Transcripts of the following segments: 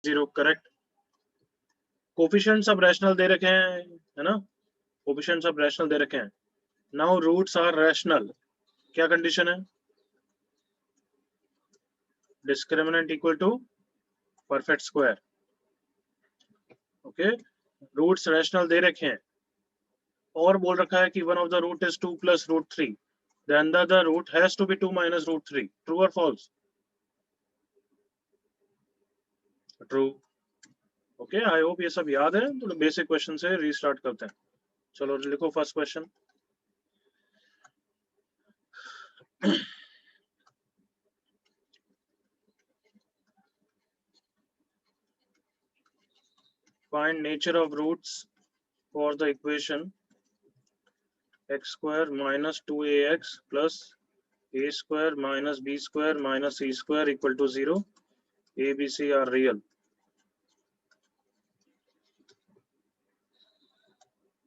0 correct. Coefficient सब rational दे रखे हैं, है ना, कोफिशिएंट सब रैशनल दे रखे हैं। नाउ रूट्स आर रैशनल, क्या कंडीशन है? Discriminant equal to perfect square. Okay, roots rational दे रखे हैं और बोल रखा है कि one of the root is 2 plus root 3, then the root has to be 2 minus root 3। True और false? True. Okay, I hope ये सब याद है। तो बेसिक क्वेश्चन से रीस्टार्ट करते हैं। चलो लिखो first question. Find nature of roots for the equation x square minus 2ax plus a square minus b square minus c square equal to 0. A, B, C are real.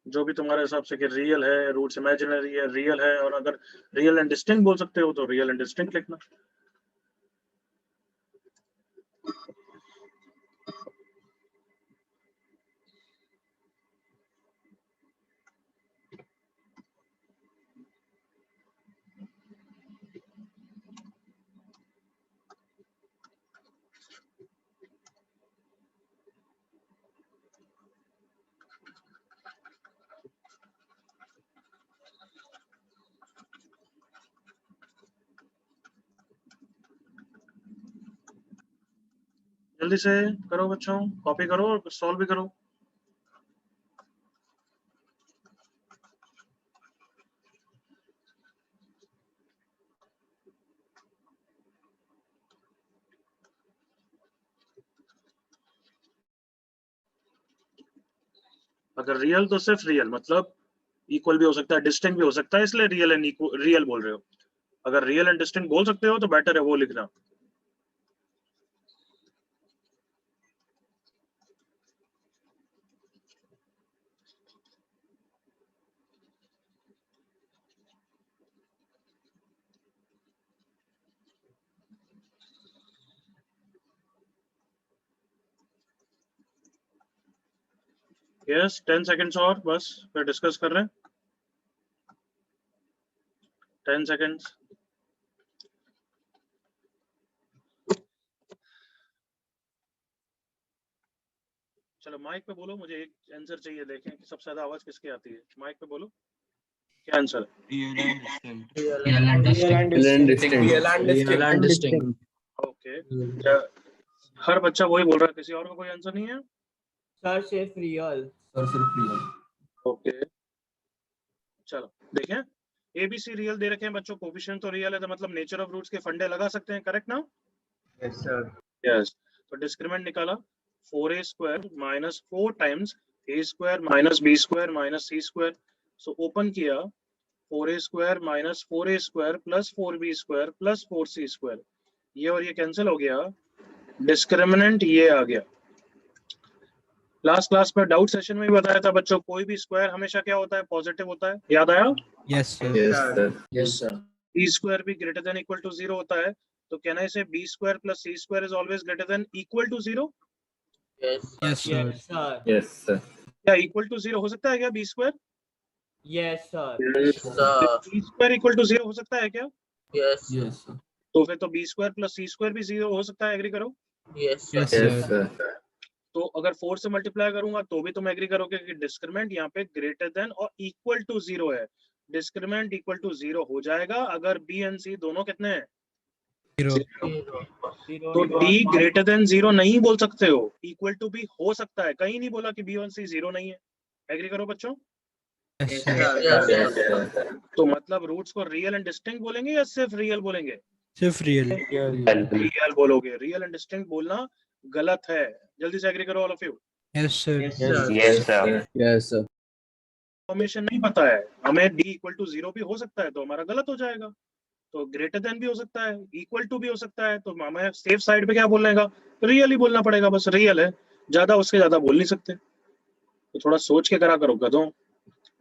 जो भी तुम्हारे हिसाब से कि रियल है, रूट्स इमेजिनरी है, real है, और अगर रियल एंड डिस्टिंक्ट बोल सकते हो तो रियल एंड डिस्टिंक्ट लिखना। जल्दी से करो बच्चों, कॉपी करो और सॉल्व भी करो। अगर रियल तो सिर्फ रियल, मतलब इक्वल भी हो सकता है, डिस्टिंक्ट भी हो सकता है, इसलिए रियल एंड रियल बोल रहे हो। अगर रियल एंड डिस्टिंक्ट बोल सकते हो तो बेटर है वो लिखना। यस, 10 सेकेंड्स और बस, फिर डिस्कस कर रहे हैं। 10 सेकेंड्स। चलो माइक पे बोलो, मुझे एक आंसर चाहिए, देखें कि सबसे ज्यादा आवाज किसकी आती है। माइक पे बोलो, क्या आंसर है? ओके, हर बच्चा वही बोल रहा है, किसी और का कोई आंसर नहीं है? सर सिर्फ रियल। ओके, चलो देखें, एबीसी रियल दे रखे हैं बच्चों, कोफिशिएंट तो रियल है, तो मतलब नेचर ऑफ रूट्स के फंडे लगा सकते हैं, करेक्ट ना? Yes sir. यस, तो डिस्क्रिमिनेंट निकाला 4a square minus 4 times a square minus b square minus c square. So open किया, 4a square minus 4a square plus 4b square plus 4c square, ये और ये कैंसिल हो गया, discriminant ये आ गया। लास्ट क्लास में डाउट सेशन में भी बताया था बच्चों, कोई भी स्क्वायर हमेशा क्या होता है, पॉजिटिव होता है, याद आया? Yes sir. Yes sir. b square भी ग्रेटर देन इक्वल टू 0 होता है, तो can I say b square plus c square is always greater than equal to 0? Yes sir. Yes sir. क्या इक्वल टू 0 हो सकता है क्या b square? Yes sir. b square equal to 0 हो सकता है क्या? Yes sir. तो फिर तो b square plus c square भी 0 हो सकता है, एग्री करो? Yes sir. तो अगर 4 से मल्टीप्लाई करूंगा तो भी तुम एग्री करोगे कि डिस्क्रिमिनेंट यहाँ पे ग्रेटर देन और इक्वल टू 0 है। डिस्क्रिमिनेंट इक्वल टू 0 हो जाएगा अगर b एंड c दोनों कितने हैं? 0। तो d ग्रेटर देन 0 नहीं बोल सकते हो, इक्वल टू भी हो सकता है, कहीं नहीं बोला कि b और c 0 नहीं है। एग्री करो बच्चों? तो मतलब रूट्स को रियल एंड डिस्टिंक्ट बोलेंगे या सिर्फ रियल बोलेंगे? सिर्फ रियल। रियल बोलोगे, रियल एंड डिस्टिंक्ट बोलना गलत है। जल्दी से एग्री करो all of you. Yes sir. Yes sir. Information नहीं पता है हमें, d इक्वल टू 0 भी हो सकता है तो हमारा गलत हो जाएगा, तो ग्रेटर देन भी हो सकता है, इक्वल टू भी हो सकता है, तो हमें सेफ साइड पे क्या बोलने का, रियल ही बोलना पड़ेगा, बस रियल है, ज्यादा उसके ज्यादा बोल नहीं सकते। तो थोड़ा सोच के करा करो, गधों,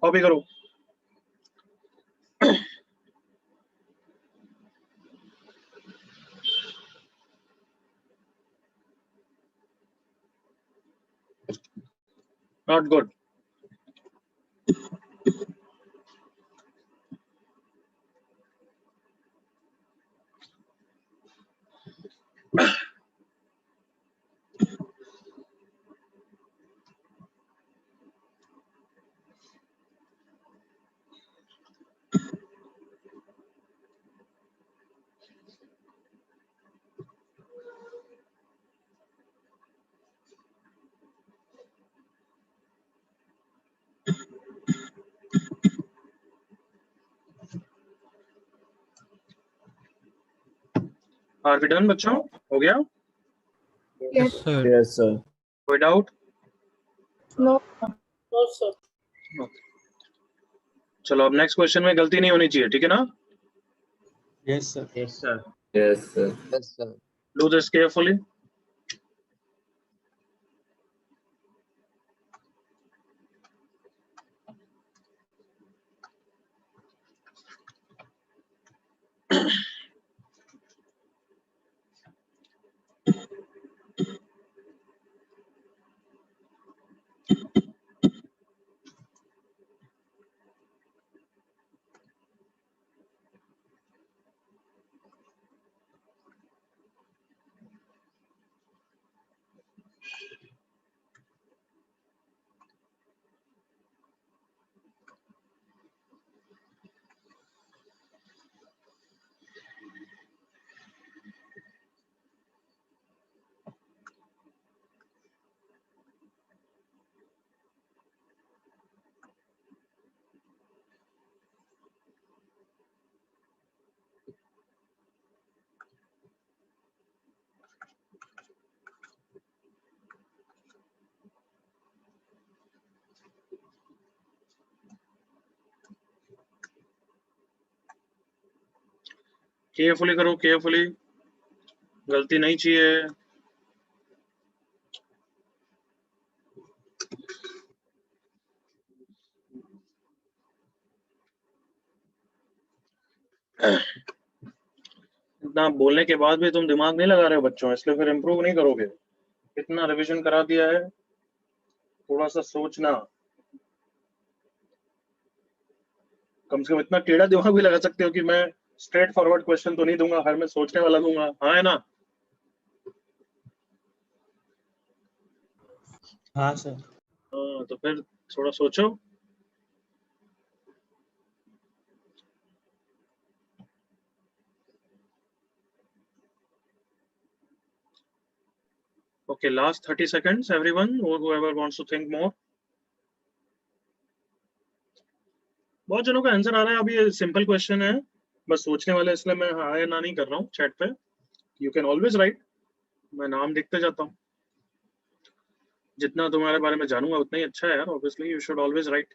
कॉपी करो। Not good. Are we done बच्चों? हो गया? Yes, sir. Yes, sir. कोई डाउट? No. No, sir. चलो अब नेक्स्ट क्वेश्चन में गलती नहीं होनी चाहिए, ठीक है ना? Yes, sir. Yes, sir. Yes, sir. Yes, sir. Do this carefully. Carefully करो, केयरफुली, गलती नहीं चाहिए। इतना बोलने के बाद भी तुम दिमाग नहीं लगा रहे हो बच्चों, इसलिए फिर इम्प्रूव नहीं करोगे। इतना रिवीजन करा दिया है, थोड़ा सा सोचना, कम से कम इतना टेढ़ा दिमाग भी लगा सकते हो कि मैं स्ट्रेट फॉरवर्ड क्वेश्चन तो नहीं दूंगा, हर में सोचने वाला दूंगा। हाँ है ना? हाँ सर। हाँ, तो फिर थोड़ा सोचो। Okay, last 30 seconds, everyone, or whoever wants to think more. बहुत जनों का आंसर आ रहा है। अभी ये सिंपल क्वेश्चन है, बस सोचने वाले, इसलिए मैं हाँ या ना नहीं कर रहा हूँ चैट पे। यू कैन ऑलवेज राइट, मैं नाम देखते जाता हूँ। जितना तुम्हारे बारे में जानूंगा उतना ही अच्छा है यार। Obviously you should always right,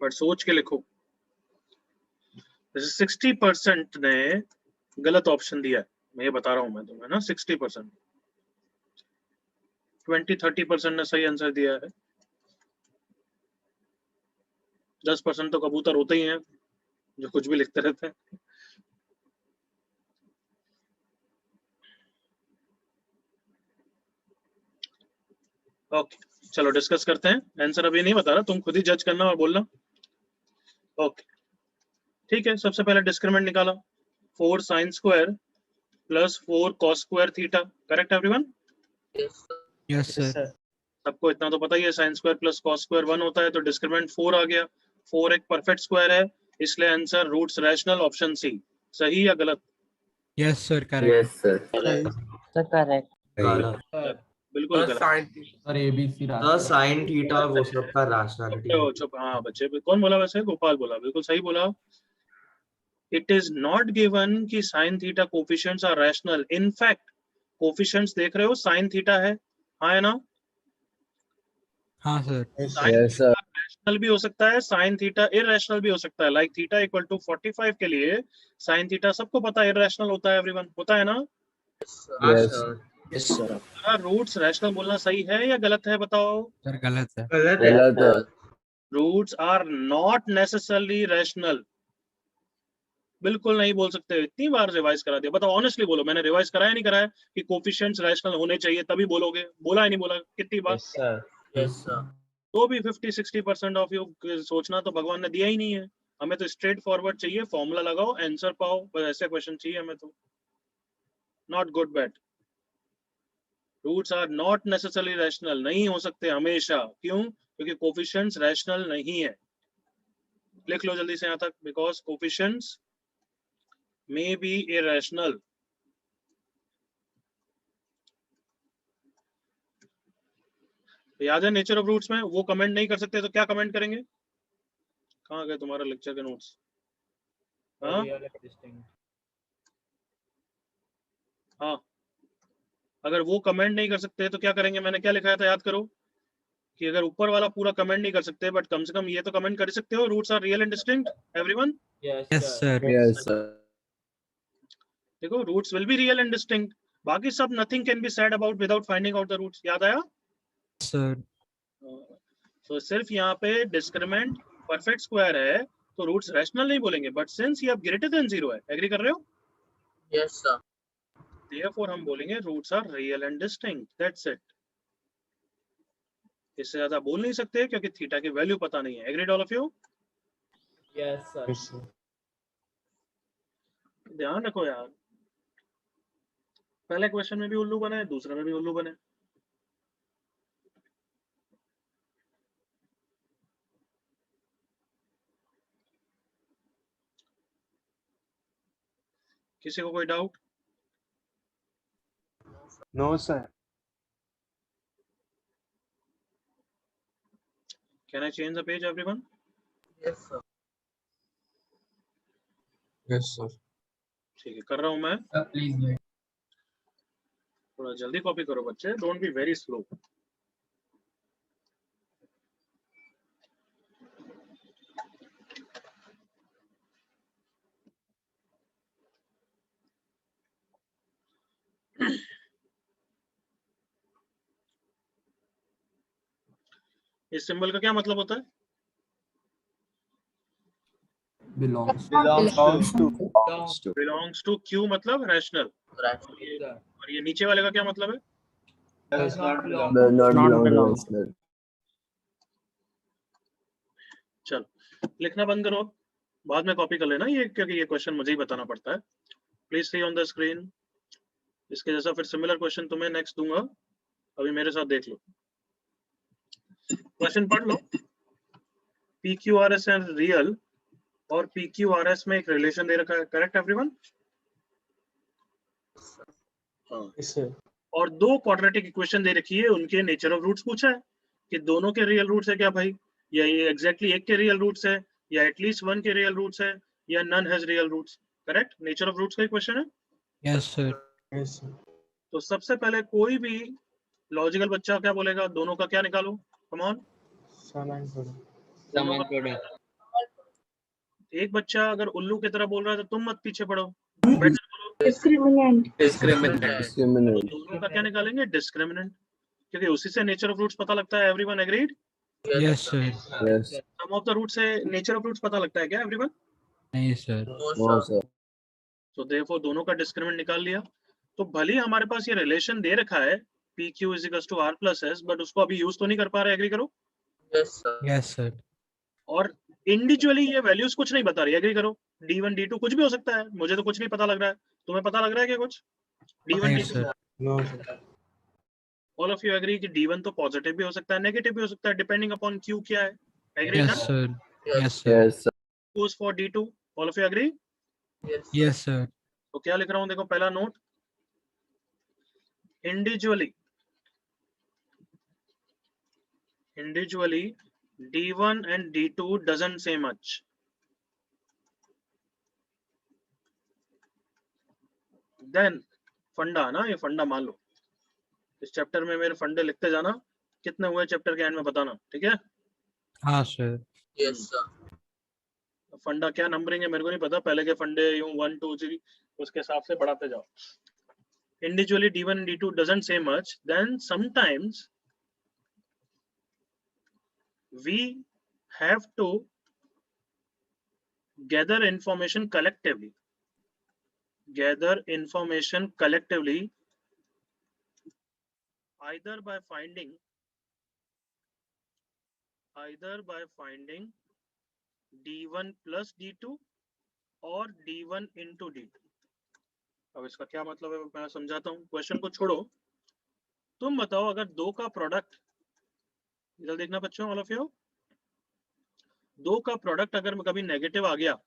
but सोच के लिखो। 60% ने गलत ऑप्शन दिया है, मैं ये बता रहा हूँ मैं तुम्हें ना। 60%, 20-30% ने सही आंसर दिया है। 10% तो कबूतर होते ही हैं जो कुछ भी लिखते रहते हैं। ओके, चलो डिस्कस करते हैं। आंसर अभी नहीं बता रहा, तुम खुद ही जज करना और बोलना। ओके ठीक है, सबसे पहले डिस्क्रिमिनेंट निकाला, 4 sin square plus 4 cos square theta. Correct everyone? Yes, sir. सबको इतना तो पता ही है, sin square plus cos square 1 होता है, तो डिस्क्रिमिनेंट 4 आ गया। 4 एक परफेक्ट स्क्वायर है, इसलिए answer roots rational, option C. सही या गलत? Yes, sir. Correct. Yes, sir. Sir, correct. बिल्कुल गलत। सर एबीसी साइन थीटा वो सब का रैशनैलिटी। चुप, हाँ बच्चे, कौन बोला वैसे? गोपाल बोला, बिल्कुल सही बोला। इट इज नॉट गिवन कि sine theta coefficients are rational. In fact coefficients देख रहे हो, साइन थीटा है, हाँ है ना? हाँ sir. Yes, sir. रैशनल भी हो सकता है, साइन थीटा इररेशनल भी हो सकता है। लाइक थीटा इक्वल टू 45 के लिए साइन थीटा सबको पता है इररेशनल होता है, एवरीवन होता है ना? Yes. Yes, sir. Roots rational बोलना सही है या गलत है, बताओ? Sir, गलत है। गलत है। Roots are not necessarily rational. बिल्कुल नहीं बोल सकते। इतनी बार रिवाइज करा दिया, बताओ ऑनेस्टली बोलो, मैंने रिवाइज कराया नहीं कराया कि कोफिशिएंट्स रैशनल होने चाहिए, तभी बोलोगे? बोला है नहीं बोला? कितनी बार? Yes, sir. तो भी 50-60% ऑफ यू सोचना तो भगवान ने दिया ही नहीं है। हमें तो स्ट्रेट फॉरवर्ड चाहिए, फॉर्मूला लगाओ, आंसर पाओ, बस ऐसे क्वेश्चन चाहिए हमें तो। Not good bad. Roots are not necessarily rational, नहीं हो सकते हमेशा। क्यों? क्योंकि कोफिशिएंट्स रैशनल नहीं है। लिख लो जल्दी से यहाँ तक, because coefficients may be irrational. याद है नेचर ऑफ रूट्स में वो कमेंट नहीं कर सकते तो क्या कमेंट करेंगे? कहाँ गए तुम्हारा लेक्चर के नोट्स? हाँ हाँ, अगर वो कमेंट नहीं कर सकते तो क्या करेंगे? मैंने क्या लिखा था याद करो, कि अगर ऊपर वाला पूरा कमेंट नहीं कर सकते बट कम से कम ये तो कमेंट कर सकते हो, roots are real and distinct everyone. Yes, sir. Yes, sir. देखो roots will be real and distinct, बाकी सब nothing can be said about without finding out the roots. याद आया? Sir. तो सिर्फ यहाँ पे डिस्क्रिमिनेंट परफेक्ट स्क्वायर है तो रूट्स रैशनल नहीं बोलेंगे, बट सिंस ये अब ग्रेटर देन 0 है, एग्री कर रहे हो? Yes, sir. Therefore हम बोलेंगे roots are real and distinct, that's it. इससे ज्यादा बोल नहीं सकते क्योंकि थीटा की वैल्यू पता नहीं है। Agreed all of you? Yes, sir. ध्यान रखो यार, पहले क्वेश्चन में भी उल्लू बने, दूसरे में भी उल्लू बने। किसी को कोई doubt? No, sir. Can I change the page everyone? Yes, sir. Yes, sir. ठीक है, कर रहा हूं मैं। Please wait. थोड़ा जल्दी कॉपी करो बच्चे, डोंट बी वेरी स्लो। इस सिंबल का क्या मतलब होता है? Belongs to. Belongs to Q, मतलब रैशनल। Rational. और ये नीचे वाले का क्या मतलब है? Does not belong. Does not Not belong to belong. rational. चल लिखना बंद करो, बाद में कॉपी कर लेना ये, क्योंकि ये क्वेश्चन मुझे ही बताना पड़ता है। Please see on the screen. इसके जैसा फिर सिमिलर क्वेश्चन तुम्हें नेक्स्ट दूंगा, अभी मेरे साथ देख लो। क्वेश्चन पढ़ लो। P Q R S and real, और पी क्यू आर एस में एक रिलेशन दे रखा है, करेक्ट एवरीवन? Yes, sir. और दो क्वाड्रेटिक इक्वेशन दे रखी है, उनके नेचर ऑफ रूट्स पूछा है कि दोनों के रियल रूट्स है क्या भाई, या ये एग्जैक्टली एक के रियल रूट्स है, या एटलीस्ट वन के रियल रूट्स है, या none has real roots. Correct, nature of roots का क्वेश्चन है। Yes, sir. Yes, sir. तो सबसे पहले कोई भी लॉजिकल बच्चा क्या बोलेगा? दोनों का क्या निकालो, come on. Sum and product. Sum and product. एक बच्चा अगर उल्लू की तरह बोल रहा है तो तुम मत पीछे पड़ो, बेटर बोलो। Discriminant. Discriminant. दोनों का क्या निकालेंगे? डिस्क्रिमिनेंट, क्योंकि उसी से नेचर ऑफ रूट्स पता लगता है। Everyone agreed? Yes, sir. Yes. Sum of the root से नेचर ऑफ रूट्स पता लगता है क्या एवरीवन? नहीं sir. No, sir. तो देखो दोनों का डिस्क्रिमिनेंट निकाल लिया। तो भले ही हमारे पास ये रिलेशन दे रखा है P Q is equal to R plus S, but उसको अभी यूज तो नहीं कर पा रहे। एग्री करो? Yes, sir. Yes, sir. और इंडिविजुअली ये वैल्यूज कुछ नहीं बता रही। एग्री करो? d1 d2 कुछ भी हो सकता है, मुझे तो कुछ नहीं पता लग रहा है। तुम्हें पता लग रहा है क्या कुछ? d1 नहीं d2 sir. No, sir. All of you agree कि d1 तो पॉजिटिव भी हो सकता है, नेगेटिव भी हो सकता है, डिपेंडिंग अपॉन q क्या है। Agree? Yes, sir. Yes, sir. Yes, sir. Goes for d2, all of you agree? Yes, sir. Yes, sir. तो क्या लिख रहा हूं देखो, पहला note, individually d1 and d2 doesn't say much. Then फंडा ना, ये फंडा मान लो। इस चैप्टर में मेरे फंडे लिखते जाना, कितने हुए चैप्टर के एंड में बताना, ठीक है? हाँ sir. Yes, sir. फंडा क्या नंबरिंग है मेरे को नहीं पता, पहले के फंडे यूं 1 2 3 उसके हिसाब से बढ़ाते जाओ। Individually d1 and d2 doesn't say much, then sometimes we have to gather information collectively. Gather information collectively either by finding either by finding d1 plus d2 और d1 into d2। अब इसका क्या मतलब है मैं समझाता हूँ, क्वेश्चन को छोड़ो। तुम बताओ अगर दो का प्रोडक्ट, इधर देखना बच्चों, ऑल ऑफ यू, दो का प्रोडक्ट अगर कभी नेगेटिव आ गया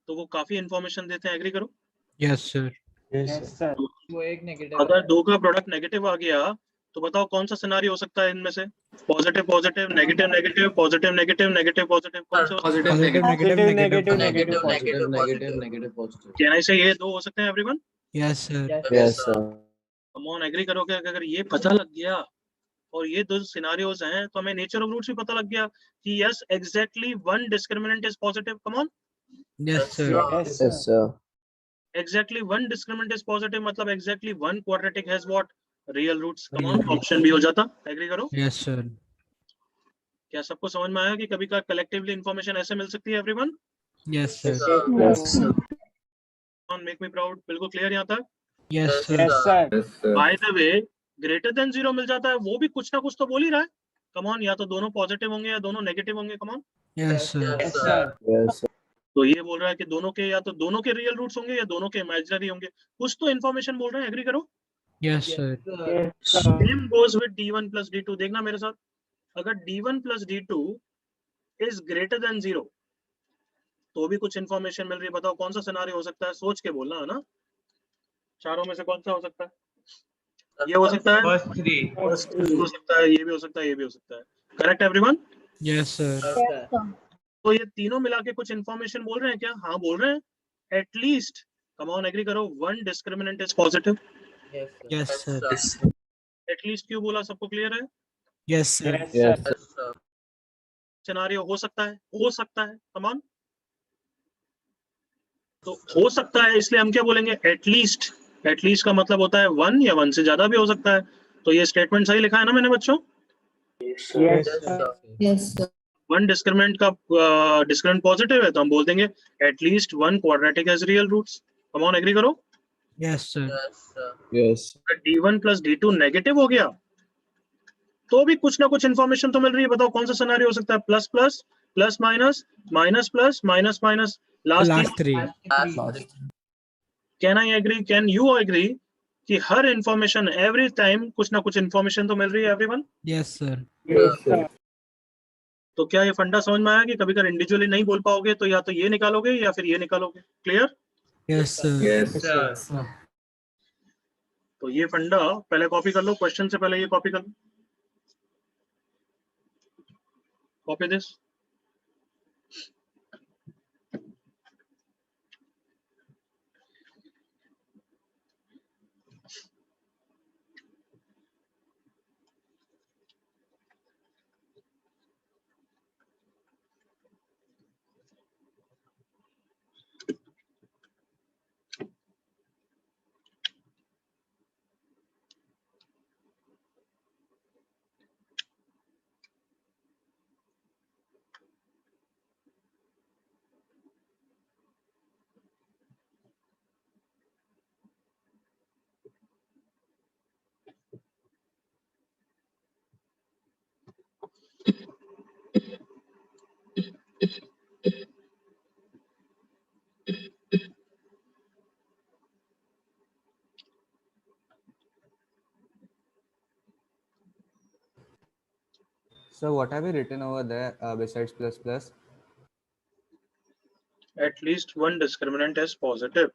तो वो काफी इंफॉर्मेशन देते हैं, एग्री करो। Yes, sir. Yes, sir. वो एक नेगेटिव अगर दो का प्रोडक्ट नेगेटिव आ गया तो बताओ कौन सा सिनारियो हो सकता है इनमें से? Positive positive, negative negative, positive negative, negative positive, कौन से? Positive, Positive, negative. negative, negative. negative, Positive, negative, negative, negative, positive. कहना ही से ये दो हो सकते हैं everyone. Yes, sir. Yes, sir. Come on, agree करोगे? अगर ये पता लग गया और ये दो सिनारियोज हैं तो हमें नेचर ऑफ रूट्स भी पता लग गया कि yes exactly one discriminant is positive. Come on, Yes, sir. Yes, Yes, sir. Exactly one discriminant is positive मतलब exactly one quadratic has what? Real roots. Come Real on, roots. Option भी हो जाता, agree करो। Yes, sir. क्या सबको समझ में आया कि कभी का कलेक्टिवली इंफॉर्मेशन ऐसे मिल सकती है everyone? Yes, sir. Yes, sir. On make me proud, बिल्कुल क्लियर यहाँ तक? Yes, sir. Yes, sir. Yes, sir. By the way greater than zero मिल जाता है, वो भी कुछ ना कुछ तो बोल ही रहा है। कम ऑन, या तो दोनों पॉजिटिव होंगे या दोनों नेगेटिव होंगे। कम on, Yes, sir. Yes, sir. Yes, sir. तो ये बोल रहा है कि दोनों के या तो दोनों के रियल रूट्स होंगे या दोनों के इमेजिनरी होंगे, कुछ तो इन्फॉर्मेशन बोल रहे हैं, एग्री करो। Yes, sir. Yes, sir. Same goes with d1 plus d2। देखना मेरे साथ, अगर d1 plus d2 is greater than zero तो भी कुछ इन्फॉर्मेशन मिल रही है। बताओ कौन सा सिनारियो हो सकता है, सोच के बोलना है ना। चारों में से कौन सा हो सकता है? ये हो सकता है, फर्स्ट थ्री फर्स्ट हो सकता है, ये भी हो सकता है, ये भी हो सकता है। Correct everyone? Yes, sir. तो ये तीनों मिला के कुछ इन्फॉर्मेशन बोल रहे हैं क्या? हाँ बोल रहे हैं। एटलीस्ट, कम ऑन एग्री करो, one discriminant is positive. Yes, sir. At least क्यों बोला, सबको क्लियर है? Yes, sir. Yes, Yes, sir. Scenario हो सकता है, हो सकता है। कम ऑन, तो हो सकता है इसलिए हम क्या बोलेंगे? एटलीस्ट। एटलीस्ट का मतलब होता है वन या वन से ज्यादा भी हो सकता है। तो ये स्टेटमेंट सही लिखा है ना मैंने बच्चों? Yes, sir. Yes one discriminant का डिस्क्रिमिनेंट पॉजिटिव है तो हम बोल देंगे at least one quadratic has real roots. Come on agree करो। Yes, sir. yes, d1 plus d2 negative हो गया तो भी कुछ ना कुछ इन्फॉर्मेशन तो मिल रही है। बताओ कौन सा सिनेरियो हो सकता है? Plus plus, plus minus, minus plus, minus minus, Last last three. Can I agree, can you agree कि हर इंफॉर्मेशन एवरी टाइम कुछ ना कुछ इन्फॉर्मेशन तो मिल रही है everyone? Yes, sir. Yes, sir. तो क्या ये फंडा समझ में आया कि कभी कभी इंडिविजुअली नहीं बोल पाओगे तो या तो ये निकालोगे या फिर ये निकालोगे? Clear? Yes, sir. Yes, sir. तो ये फंडा पहले कॉपी कर लो, क्वेश्चन से पहले ये कॉपी कर लो, copy this. So what have you written over there besides plus plus? At least one discriminant is positive.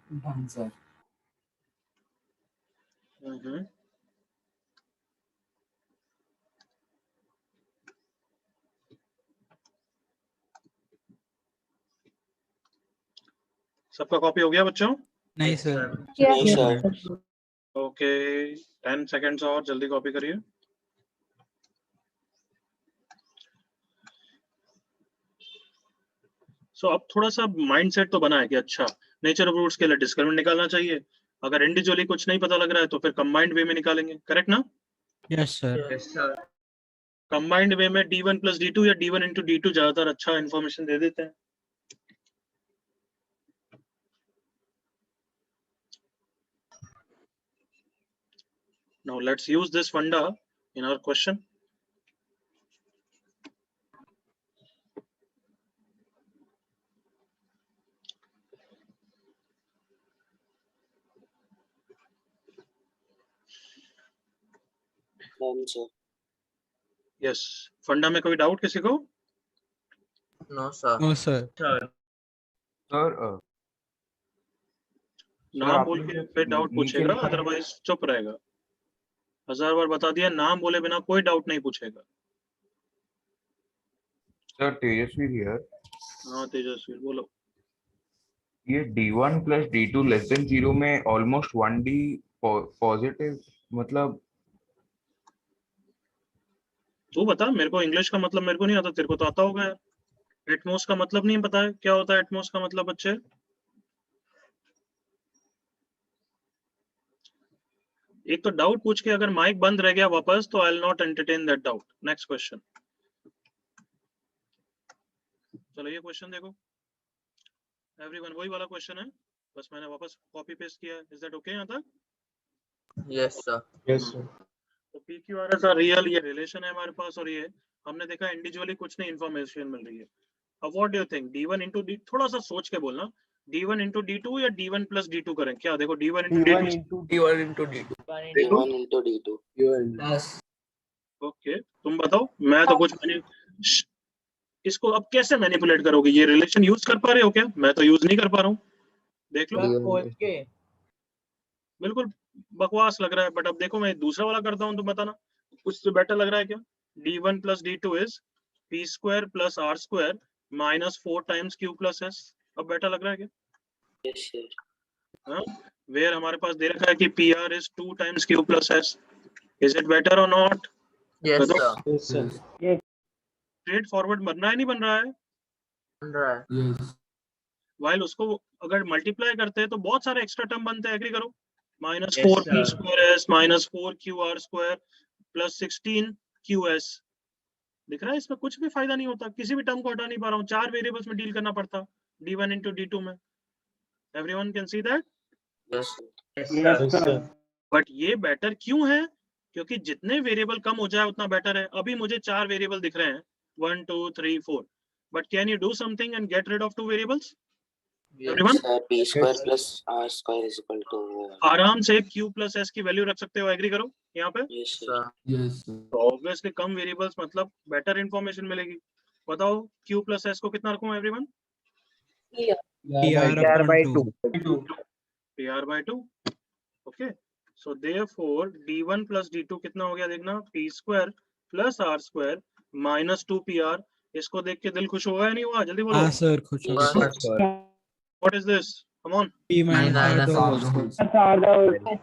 One, sir. Mhm. सबका कॉपी हो गया बच्चों? नहीं sir. Yes, Yes, sir. sir. Okay 10 seconds और जल्दी कॉपी करिए। सो अब थोड़ा सा माइंडसेट तो बना है कि अच्छा नेचर ऑफ रूट्स के लिए डिस्क्रिमिनेंट निकालना चाहिए, अगर इंडिविजुअली कुछ नहीं पता लग रहा है तो फिर कंबाइंड वे में निकालेंगे, करेक्ट ना? Yes sir. Yes, sir. Combined way में d1 प्लस d2 या d1 इंटू d2 ज्यादातर अच्छा इन्फॉर्मेशन दे देते हैं। Now let's use this funda in our question. None, sir. Yes, फंडा में कोई डाउट किसी को? No, sir. No sir. Sir. Sir नाम आपने बोल के जो फिर डाउट नीचे पूछेगा, लिखा है- अदरवाइज चुप रहेगा। 1000 बार बता दिया, नाम बोले बिना कोई डाउट नहीं पूछेगा। सर तेजस्वी हियर, हाँ तेजस्वी बोलो। ये d1 plus d2 less than 0 में ऑलमोस्ट 1d पॉजिटिव मतलब तू बता, मेरे को इंग्लिश का मतलब मेरे को नहीं आता, तेरे को तो आता होगा यार। एटमॉस का मतलब नहीं पता है, क्या होता है एटमॉस का मतलब बच्चे? एक तो डाउट पूछ के अगर माइक बंद रह गया वापस तो I will not entertain that doubt. Next question. चलो ये क्वेश्चन देखो एवरीवन, वही वाला क्वेश्चन है, बस मैंने वापस कॉपी पेस्ट किया है। इज दैट ओके यहाँ तक? Yes, sir. Yes, sir. तो P Q R S R real, ये रिलेशन है हमारे पास, और ये हमने देखा इंडिविजुअली कुछ नहीं इन्फॉर्मेशन मिल रही है। अब what do you think, d1 into D, थोड़ा सा सोच के बोलना, d1 इंटू d2 या d1 प्लस d2 करें? क्या देखो d1 into D1 d2। into D1 into D2. D1 into D2. Yes. Okay तुम बताओ, मैं तो कुछ इसको अब कैसे मैनिपुलेट करोगे? ये रिलेशन यूज कर पा रहे हो क्या? मैं तो यूज नहीं कर पा रहा हूँ, देख लो। Okay. बिल्कुल बकवास लग रहा है, बट अब देखो मैं दूसरा वाला करता हूँ तो बताना कुछ तो बेटर लग रहा है क्या? d1 plus d2 is p square plus r square minus 4 times q plus s। अब बेटर लग रहा है क्या? Yes, sir. हाँ, वेयर हमारे पास दे रखा है कि pr is 2 times q plus s। Is it better और not? Yes, But- sir. Yes, sir. Straightforward बनना है, नहीं बन रहा है? Right. Yes. वाइल उसको अगर मल्टीप्लाई करते हैं तो बहुत सारे एक्स्ट्रा टर्म बनते हैं, एग्री करो। Minus Yes, 4 p sir. Square s minus 4 q r square plus 16 q s। दिख रहा है इसमें कुछ भी फायदा नहीं होता, किसी भी टर्म को हटा नहीं पा रहा हूँ, 4 वेरिएबल्स में डील करना पड़ता d1 इंटू d2 में। Everyone can see that. Yes. Yes, yes, sir. sir. But ये बेटर क्यों है? क्योंकि जितने वेरिएबल कम हो जाए उतना बेटर है। अभी मुझे 4 वेरिएबल दिख रहे हैं 1 2 3 4, but can you do something and get rid of 2 variables? Yes. Everyone Sir, P square plus R square is equal to आराम से q प्लस s की वैल्यू रख सकते हो, एग्री करो यहाँ पे। Yes, sir. Sir. Yes, sir. तो ऑब्वियसली कम वेरिएबल्स मतलब बेटर इंफॉर्मेशन मिलेगी। बताओ q प्लस s को कितना रखूं everyone? PR by 2. pr by 2। Okay so therefore d1 plus d2 कितना हो गया देखना, p square plus r square minus 2pr। इसको देख के दिल खुश हुआ या नहीं हुआ? जल्दी बोलो। हाँ सर कुछ Yes, होगा। sir. What is this? Come on. P minus R Minus the R whole the square. That's are the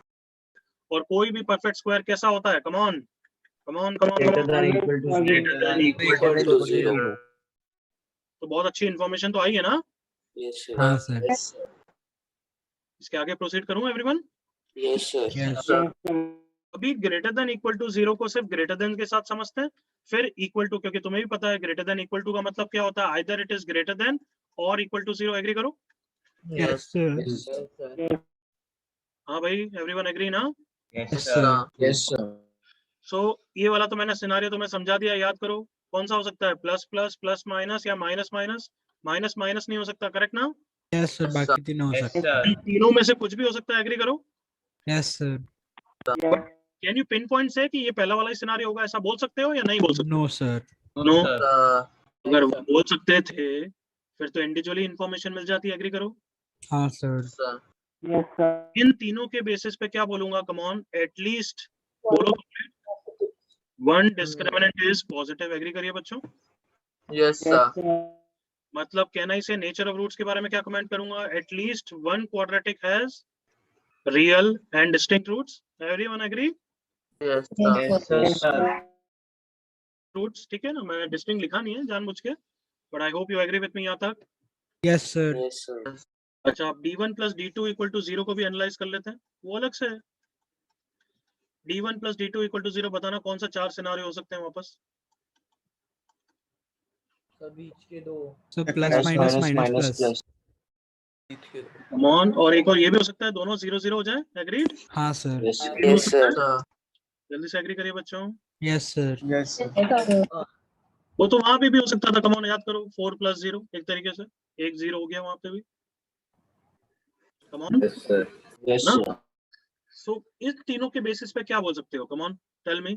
और कोई भी परफेक्ट स्क्वायर कैसा होता है? Come on come on come on. Greater than equal to Greater than equal Equal to 0. तो बहुत अच्छी information तो आई है ना? Yes, sir. हाँ सर। Yes, sir. इसके आगे प्रोसीड करूं everyone? Yes, sir. Yes. Sir. अभी ग्रेटर देन इक्वल टू 0 को सिर्फ ग्रेटर देन के साथ समझते हैं, फिर इक्वल टू, क्योंकि तुम्हें भी पता है ग्रेटर देन इक्वल टू का मतलब क्या होता है, either it is greater than और इक्वल टू 0। एग्री करो। Yes sir. Yes, Yes, sir. हाँ भाई एवरीवन एग्री ना? Yes, Yes sir. sir. Yes, sir. सो ये वाला तो मैंने सिनारियो तुम्हें समझा दिया, याद करो कौन सा हो सकता है, प्लस प्लस प्लस माइनस या माइनस माइनस। माइनस माइनस नहीं हो सकता, करेक्ट ना? Yes sir. बाकी तीनों हो Yes, सकता है। sir. तीनों में से कुछ भी हो सकता है, एग्री करो। Yes sir. Can you pin point से कि ये पहला वाला सिनारियो होगा, ऐसा बोल सकते हो या नहीं बोल सकते? No sir. नो। Sir. अगर वो बोल सकते थे फिर तो इंडिविजुअली इंफॉर्मेशन मिल जाती है, एग्री करो। हाँ sir. Sir. Yes, sir. इन तीनों के बेसिस पे क्या बोलूंगा? कम ऑन, एटलीस्ट बोलो। One discriminant is positive. Agree करिए बच्चों। Yes, Yes, sir. sir. मतलब कहना ही से नेचर ऑफ रूट्स के बारे में क्या कमेंट करूंगा? At least one quadratic has real and distinct roots. Everyone agree? Yes, sir. Yes, sir. Roots, ठीक है ना? मैं डिस्टिंक्ट लिखा नहीं है जानबूझ के, but I hope you agree with me यहाँ तक। Yes, sir. Yes, sir. अच्छा, अब d1 plus d2 equal to 0 को भी एनालाइज कर लेते हैं, वो अलग से है। d1 plus d2 equal to 0 बताना कौन सा 4 सिनारियो हो सकते हैं वापस? So plus minus minus plus. Come on, और एक और ये भी हो सकता है दोनों 0 0 हो जाए। एग्रीड? हाँ sir. Yes, yes, sir. Sir. जल्दी से एग्री करिए बच्चों। Yes sir. Yes, sir. वो तो वहां पे भी हो सकता था। कम ऑन, याद करो, 4 प्लस 0 एक तरीके से 1 0 हो गया वहां पे भी। कम ऑन। Yes, ना? sir. सो इस तीनों के बेसिस पे क्या बोल सकते हो? कम ऑन टेल मी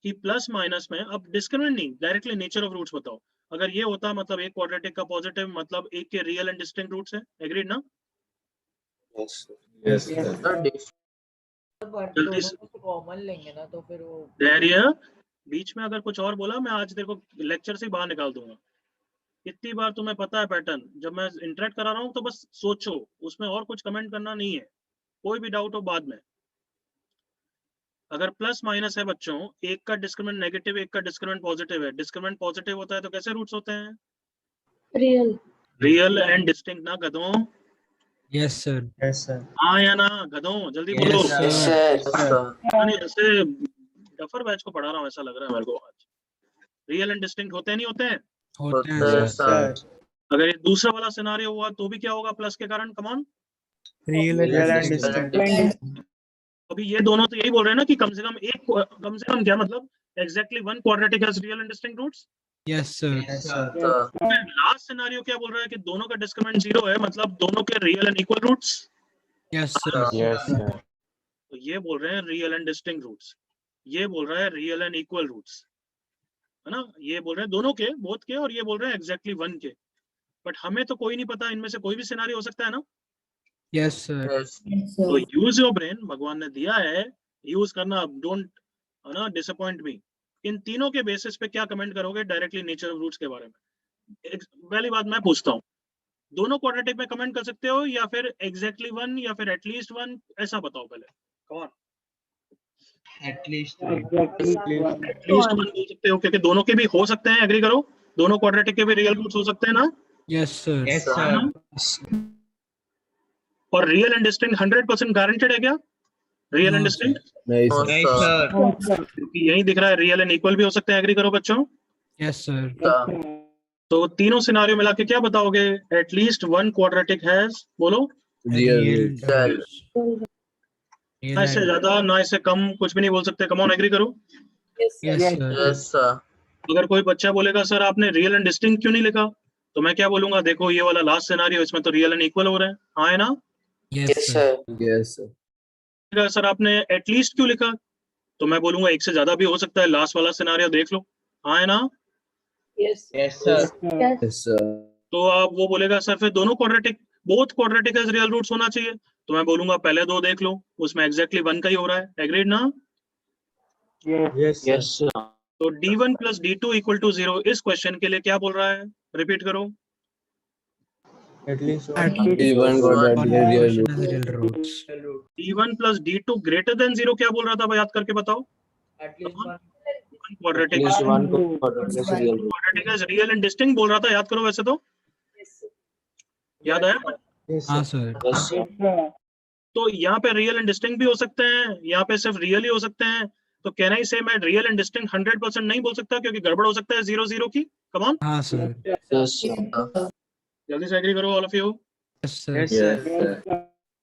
कि प्लस माइनस में, अब डिस्क्रिमिनेंट नहीं, डायरेक्टली नेचर ऑफ रूट्स बताओ। अगर ये होता मतलब एक क्वाड्रेटिक का पॉजिटिव मतलब एक के रियल एंड डिस्टिंक्ट रूट्स है। एग्रीड ना? Yes, sir. Yes, sir. Sir, this- जल्दी से कॉमन लेंगे ना तो फिर वो धैर्य। बीच में अगर कुछ और बोला मैं आज देखो लेक्चर से ही बाहर निकाल दूंगा। इतनी बार तुम्हें पता है पैटर्न, जब मैं इंटरेक्ट करा रहा हूँ तो बस सोचो, उसमें और कुछ कमेंट करना नहीं है। कोई भी डाउट हो बाद में। अगर प्लस माइनस है बच्चों, एक का डिस्क्रिमिनेंट नेगेटिव, एक का डिस्क्रिमिनेंट पॉजिटिव है। डिस्क्रिमिनेंट पॉजिटिव होता है तो कैसे रूट्स होते हैं? रियल एंड डिस्टिंक्ट ना गधों? Yes sir. Yes, sir. हाँ या ना गधों? जल्दी बोलो। Yes, Yes, sir. Yes, sir. नहीं, ऐसे डफर बैच को पढ़ा रहा हूँ ऐसा लग रहा है मेरे को आज। रियल एंड डिस्टिंक्ट होते हैं नहीं होते हैं? होते हैं होते हैं, sir. sir. अगर ये दूसरा वाला सिनारियो हुआ तो भी क्या होगा? प्लस के कारण। Come on, Real and Real and distinct. distinct. अभी ये दोनों तो यही बोल रहे हैं ना कि कम से कम क्या मतलब? Exactly one quadratic has real and distinct roots. Yes sir. Yes, sir. Sir. Last scenario क्या बोल रहा है कि दोनों का डिस्क्रिमिनेंट 0 है, मतलब दोनों के real and equal roots. Yes sir. Yes, sir. तो ये बोल रहे हैं रियल एंड डिस्टिंक्ट रूट्स, ये बोल रहा है रियल एंड इक्वल रूट्स, है ना? ये बोल रहे हैं दोनों के, बोथ के, और ये बोल रहे हैं एग्जैक्टली वन के। बट हमें तो कोई नहीं पता, इनमें से कोई भी सिनारियो हो सकता है ना? Yes sir. Yes. तो यूज योर ब्रेन, भगवान ने दिया है, यूज करना। डोंट ना डिसअपॉइंट मी। इन तीनों के बेसिस पे क्या कमेंट करोगे डायरेक्टली नेचर ऑफ रूट्स के बारे में? पहली बात मैं पूछता हूँ, दोनों क्वाड्रेटिक में कमेंट कर सकते हो या फिर एग्जैक्टली वन या फिर एटलीस्ट वन? ऐसा बताओ पहले। कौन? Exactly. एटलीस्ट वन बोल सकते हो क्योंकि दोनों के भी हो सकते हैं। एग्री करो, दोनों क्वाड्रेटिक के भी रियल रूट्स हो सकते हैं ना? Yes sir. Yes, sir. sir. और रियल एंड डिस्टिंक्ट 100% गारंटेड है क्या? Real and No, distinct? No, Yes, sir. sir. क्योंकि यही दिख रहा है रियल एंड इक्वल भी हो सकते हैं। एग्री करो बच्चों। Yes sir. Sir. तो तीनों सिनारियो मिला के क्या बताओगे? एटलीस्ट वन क्वाड्रेटिक हैज, बोलो। Real. Real. Real ना इससे and- ज्यादा ना इससे कम कुछ भी नहीं बोल सकते। कम ऑन, एग्री करो। Yes sir. Yes, sir. अगर कोई बच्चा बोलेगा सर आपने रियल एंड डिस्टिंक्ट क्यों नहीं लिखा, तो मैं क्या बोलूंगा? देखो ये वाला लास्ट सिनारियो, इसमें तो रियल एंड इक्वल हो रहा है। हाँ है ना? Yes Yes, sir. sir. अगर सर आपने एटलीस्ट क्यों लिखा, तो मैं बोलूंगा एक से ज्यादा भी हो सकता है। लास्ट वाला सिनारियो देख लो। हाँ है ना? Yes, sir. Yes, sir. तो आप वो बोलेगा सर फिर दोनों quadratic, both quadratic has real roots होना चाहिए, तो मैं बोलूंगा पहले दो देख लो, उसमें एग्जैक्टली वन का ही हो रहा है। एग्रीड ना? Yes, Yes, sir. तो d1 plus d2 equal to 0 इस क्वेश्चन के लिए क्या बोल रहा है? रिपीट करो। At least At D1 quadratic is real Portion root. has real roots. d1 plus d2 greater than 0 क्या बोल रहा था? याद करके बताओ। Quadratic At least one quadratic is real root. Quadratic is real and distinct बोल रहा था, याद करो। वैसे तो याद आया? Yes, हाँ sir. sir. Yes, sir. Yes, sir. तो यहाँ पे रियल एंड डिस्टिंक्ट भी हो सकते हैं, यहाँ पे सिर्फ रियल ही हो सकते हैं। तो कहना ही से मैं रियल एंड डिस्टिंक्ट 100% नहीं बोल सकता क्योंकि गड़बड़ हो सकता है 0 0 की। कम ऑन, हाँ sir. Yes, sir. जल्दी से एग्री करो all of you. Yes sir. Yes, Yes, sir. sir. Yes, sir.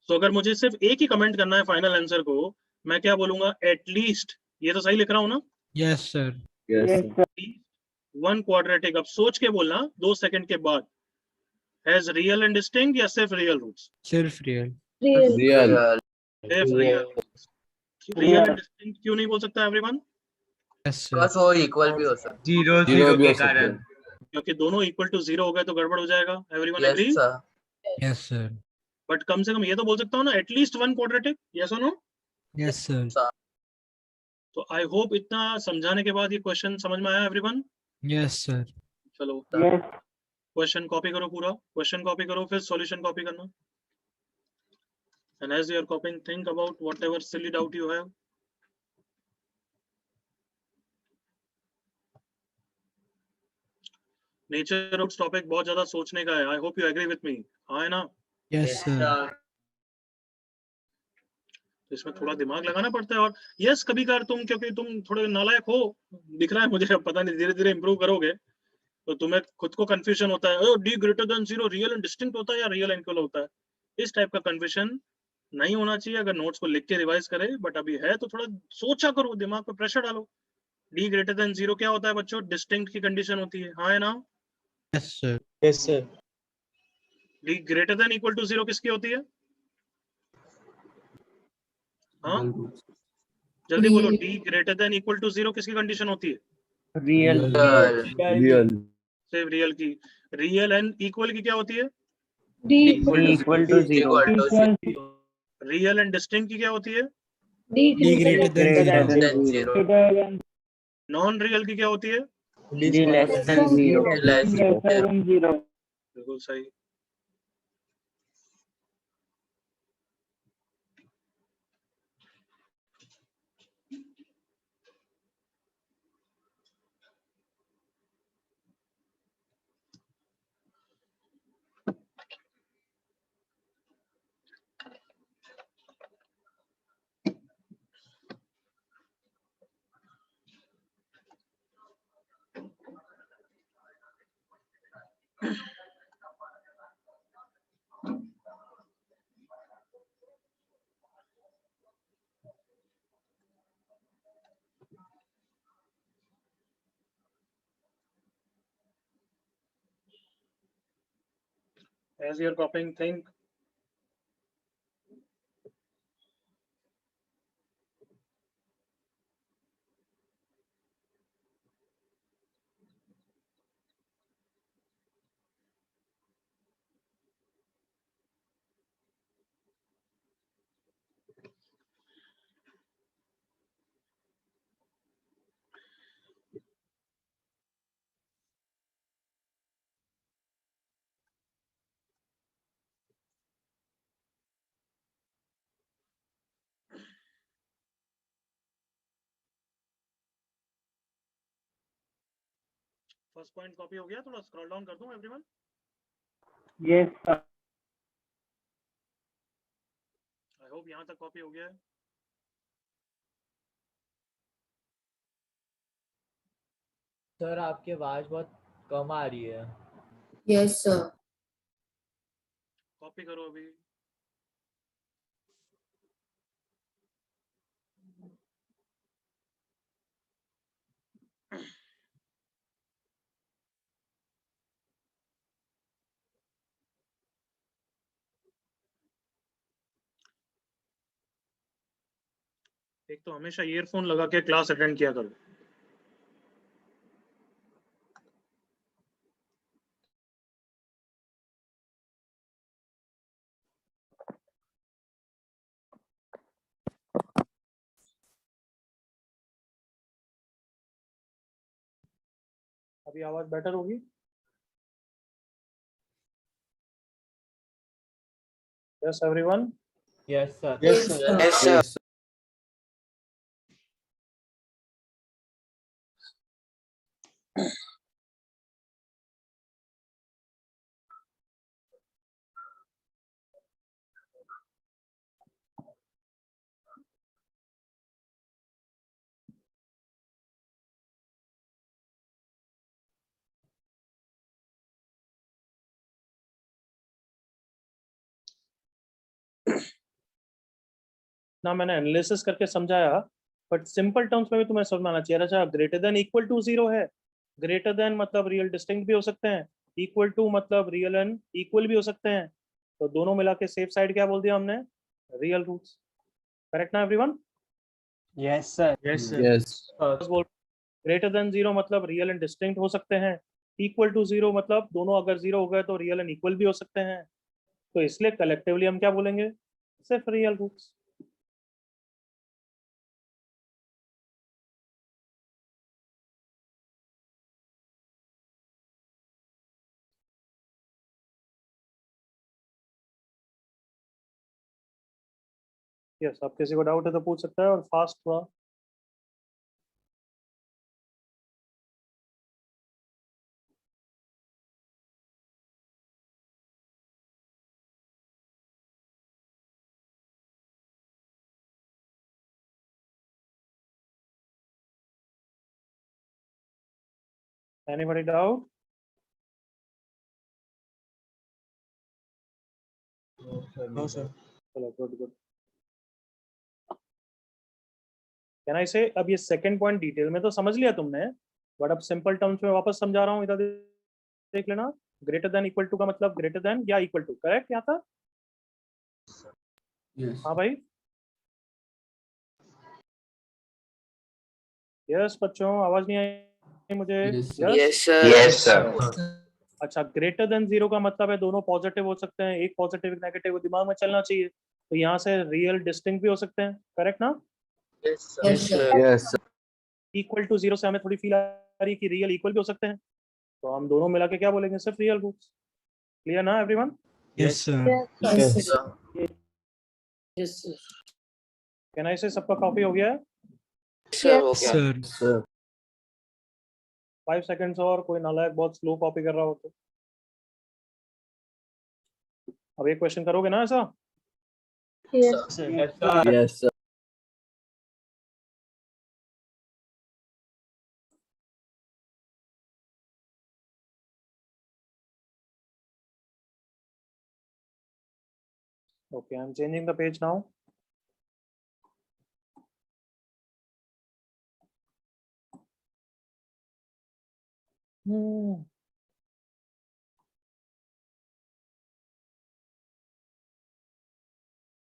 तो अगर मुझे सिर्फ एक ही कमेंट करना है फाइनल आंसर को, मैं क्या बोलूंगा? एटलीस्ट, ये तो सही लिख रहा हूँ ना? Yes sir. Yes, Yes, sir. sir. One quadratic, अब सोच के बोलना 2 सेकंड के बाद, हैज रियल एंड डिस्टिंक्ट या सिर्फ real roots? Self real. Real. सिर्फ रियल। रियल एंड डिस्टिंक्ट क्यों नहीं बोल सकता एवरीवन? Yes sir. Because वो equal भी हो सकता है. Zero, Zero भी हो सकता है. क्योंकि दोनों इक्वल टू 0 हो गए तो गड़बड़ हो जाएगा। Everyone agree? Yes, sir. Yes sir. But कम से कम ये तो बोल सकता हूँ ना, एटलीस्ट वन क्वाड्रेटिक, यस और नो? Yes, sir. तो आई होप इतना समझाने के बाद ये क्वेश्चन समझ में आया एवरीवन? Yes, sir. चलो क्वेश्चन कॉपी करो, पूरा क्वेश्चन कॉपी करो, फिर सॉल्यूशन कॉपी करना. And as you are copying, think about whatever silly doubt you have. Nature roots topic बहुत ज्यादा सोचने का है. I hope you agree with me. हाँ है ना? Yes, sir. तो इसमें थोड़ा दिमाग लगाना पड़ता है. और यस, कभी कभार तुम, क्योंकि तुम थोड़े नालायक हो, दिख रहा है मुझे, पता नहीं, धीरे धीरे इंप्रूव करोगे तो तुम्हें खुद को कंफ्यूजन होता है, D greater than zero real and distinct होता है या रियल एंड इक्वल होता है. इस टाइप का कंफ्यूजन नहीं होना चाहिए अगर नोट्स को लिख के रिवाइज करे. बट अभी है तो थोड़ा सोचा करो, दिमाग पे प्रेशर डालो. डी ग्रेटर देन जीरो क्या होता है बच्चों? डिस्टिंक्ट की कंडीशन होती है. हाँ है ना? Yes, sir. Yes, sir. D greater than equal to zero किसकी होती है? हाँ जल्दी बोलो. D greater than equal to zero किसकी कंडीशन होती है? Real. सिर्फ रियल की. रियल एंड इक्वल की क्या होती है? Equal to zero. Real and distinct की क्या होती है? D greater than zero. Then zero. Non real की क्या होती है? D less than zero. Less than zero. बिल्कुल सही. As you're copying, think. First point copy हो गया? थोड़ा स्क्रॉल डाउन कर दूं everyone? Yes, sir. I hope यहां तक कॉपी हो गया है. सर आपकी आवाज बहुत कम आ रही है. Yes, sir. कॉपी करो अभी. एक तो हमेशा ईयरफोन लगा के क्लास अटेंड किया करो. अभी आवाज बेटर होगी? Yes everyone? Yes sir. Yes, sir. Yes, sir. ना मैंने एनालिसिस करके समझाया, बट सिंपल टर्म्स में भी तुम्हें समझ में आना चाहिए. अच्छा, greater than equal to zero है. ग्रेटर देन मतलब रियल डिस्टिंक्ट भी हो सकते हैं, इक्वल टू मतलब रियल एंड इक्वल भी हो सकते हैं. तो दोनों मिला के सेफ साइड क्या बोल दिया हमने? Real roots. करेक्ट ना everyone? Yes, sir. Yes, sir. Yes. Greater than zero मतलब रियल एंड डिस्टिंक्ट हो सकते हैं. इक्वल टू जीरो मतलब दोनों अगर जीरो हो गए तो रियल एंड इक्वल भी हो सकते हैं. तो इसलिए कलेक्टिवली हम क्या बोलेंगे, सिर्फ रियल रूट्स। यस, अब किसी को डाउट है तो पूछ सकता है, और फास्ट थोड़ा। Anybody doubt? No, sir. चलो, गुड गुड। कैन आई से, अब ये सेकंड पॉइंट डिटेल में तो समझ लिया तुमने, बट अब सिंपल टर्म्स में वापस समझा रहा हूँ, इधर देख लेना। ग्रेटर देन इक्वल टू का मतलब ग्रेटर देन या इक्वल टू, करेक्ट क्या था? हाँ भाई, यस बच्चों, आवाज नहीं आई मुझे। Yes, sir. Yes, sir. अच्छा, ग्रेटर देन जीरो का मतलब है दोनों पॉजिटिव हो सकते हैं, एक पॉजिटिव एक नेगेटिव, दिमाग में चलना चाहिए। तो यहाँ से रियल डिस्टिंक्ट भी हो सकते हैं, करेक्ट ना? Yes, sir. Yes, sir. Equal to zero से हमें थोड़ी फील आ रही है कि रियल इक्वल भी हो सकते हैं, तो हम दोनों मिला के क्या बोलेंगे, सिर्फ रियल रूट्स। क्लियर ना everyone? Yes, sir. Yes, sir. Yes, sir. Can I से सबका कॉपी हो गया है? Sir, हो गया। Sir. Sir. 5 सेकंड्स और, कोई नालायक बहुत स्लो कॉपी कर रहा हो तो। अब एक क्वेश्चन करोगे ना ऐसा? Yes, sir. Yes, sir. Okay, I'm changing the page now.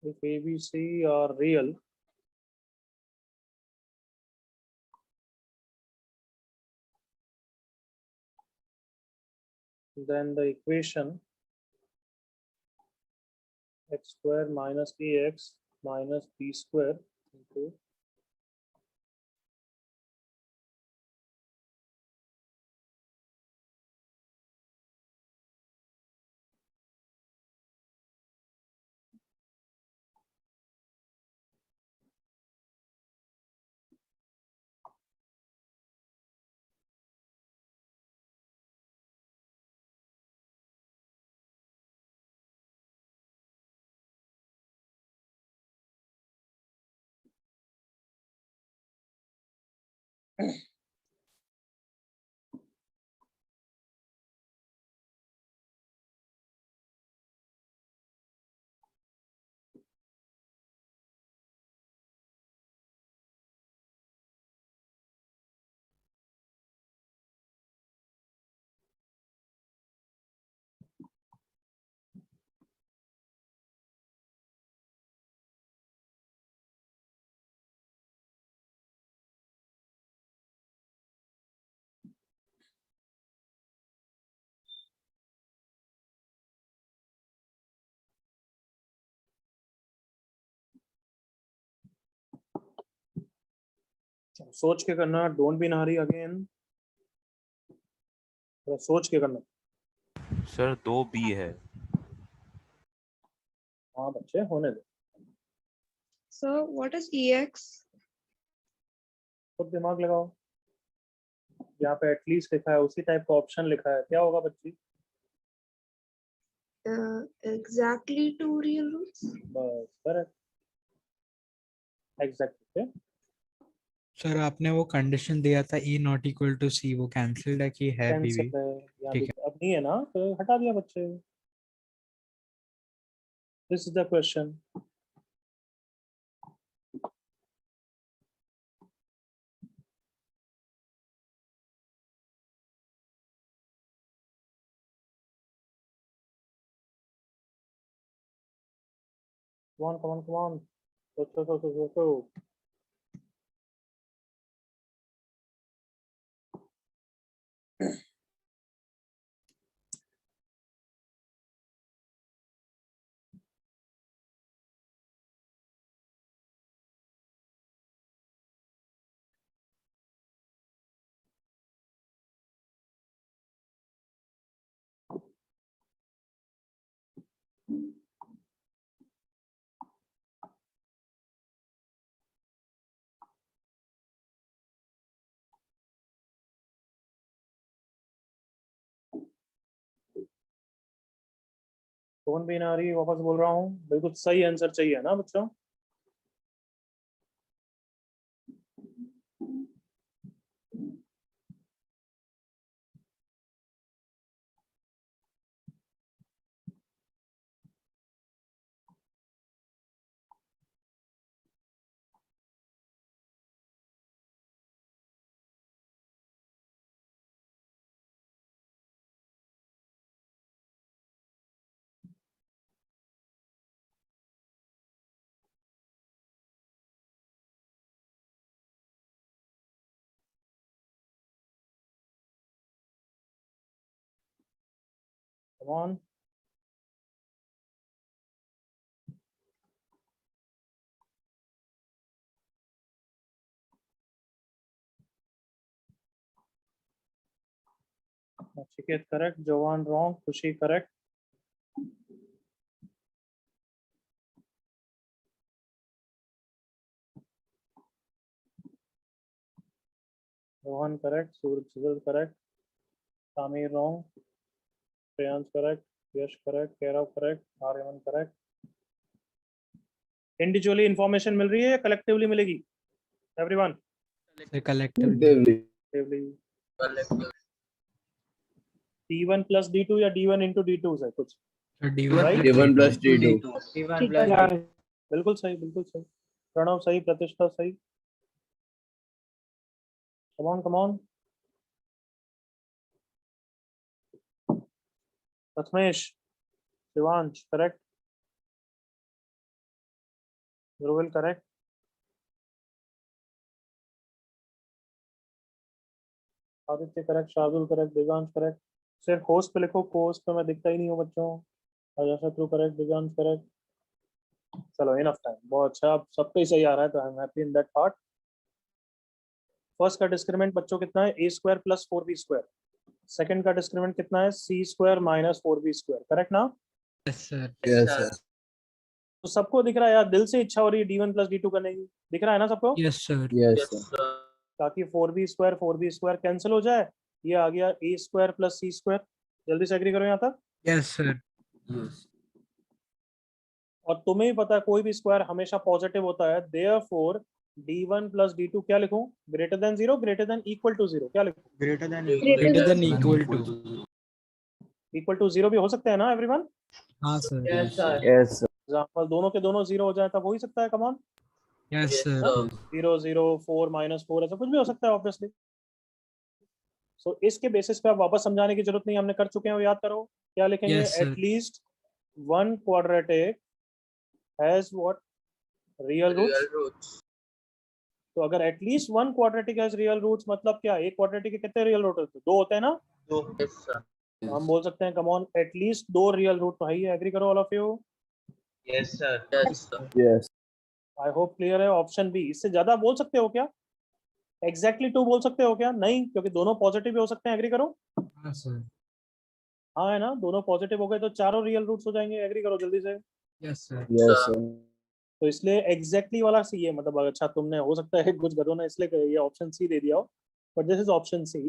If A, B, C are real, then the equation x square minus ax minus b square into सोच के करना, डोंट बी नारी अगेन, सोच के करना। सर 2B है। हाँ बच्चे, होने दो। So what is EX? खुद दिमाग लगाओ, यहाँ पे एटलीस्ट लिखा है, उसी टाइप का ऑप्शन लिखा है, क्या होगा बच्ची? Exactly two real roots. बस करेक्ट, एग्जैक्टली। सर आपने वो कंडीशन दिया था E not equal to C, वो कैंसिल्ड है कि है अभी भी? कैंसिल है, यहाँ ठीक भी अब नहीं है ना, तो हटा दिया बच्चे। This is the question. come on, so. कौन भी ना रही, वापस बोल रहा हूँ, बिल्कुल सही आंसर चाहिए ना बच्चों। Come on. Nachiket correct, Jovan wrong, Khushi correct. Rohan correct, Suraj correct, Samir wrong, Priyansh correct, Yash correct, Kairav correct, Aryaman correct. Individually information मिल रही है या collectively मिलेगी? Everyone. collectively. D1 plus D2 या D1 into D2 है कुछ? So D1 Right? D1 plus D2. D1 plus D2. बिल्कुल सही, बिल्कुल सही। प्रणव सही, प्रतिष्ठा सही। Come on, come on. Prathmesh, Shivansh correct. Dhruval correct. Aditya correct, Shardul correct, Divyansh correct. सिर्फ कोर्स पे लिखो, कोर्स पे मैं दिखता ही नहीं हूँ बच्चों। अजय शत्रु करेक्ट, दिव्यांश करेक्ट। चलो इनफ टाइम, बहुत अच्छा, अब सब पे सही आ रहा है तो I am happy in that part. First का डिस्क्रिमिनेंट बच्चों कितना है? a square plus 4b square. Second का डिस्क्रिमिनेंट कितना है? c square minus 4b square. Correct ना? Yes sir. Yes, sir. तो सबको दिख रहा है यार, दिल से इच्छा हो रही है d1 प्लस d2 करने की, दिख रहा है ना सबको? Yes sir. Yes, sir. ताकि 4b स्क्वायर कैंसिल हो जाए, ये आ गया a square plus c square. जल्दी से एग्री करो यहाँ तक। Yes sir. और तुम्हें भी पता है कोई भी स्क्वायर हमेशा पॉजिटिव होता है, देयरफॉर d1 प्लस d2 क्या लिखूं? Greater than 0, greater than equal to 0, क्या लिखूं? Greater than equal to. Equal to 0 भी हो सकता है ना एवरीवन? हाँ sir. Yes, sir. Yes, sir. Example दोनों के दोनों 0 हो जाए तब हो ही सकता है। Come on, Yes sir. 0 0 4 -4 ऐसा कुछ भी हो सकता है ऑब्वियसली। सो इसके बेसिस पे आप वापस समझाने की जरूरत नहीं, हमने कर चुके हैं, वो याद करो। क्या लिखेंगे? Yes, sir. At least one quadratic has what? Real roots. तो अगर at least one quadratic has real roots मतलब क्या? एक क्वाड्रेटिक के कितने रियल रूट होते हैं? 2 होते हैं ना? Yes, sir. तो हम बोल सकते हैं come on at least 2 real root तो है ही। एग्री करो all of you? Yes, sir. Yes, sir. Yes. I hope clear है। ऑप्शन बी, इससे ज्यादा बोल सकते हो क्या? एग्जैक्टली 2 बोल सकते हो क्या? नहीं, क्योंकि दोनों पॉजिटिव भी हो सकते हैं। एग्री करो? हाँ sir. हाँ है ना, दोनों पॉजिटिव हो गए तो चारों रियल रूट्स हो जाएंगे। एग्री करो जल्दी से। Yes sir. Yes, sir. तो इसलिए एग्जैक्टली वाला सी है, मतलब अच्छा तुमने हो सकता है कुछ गधों ने इसलिए ये ऑप्शन सी दे दिया हो, but this is option C.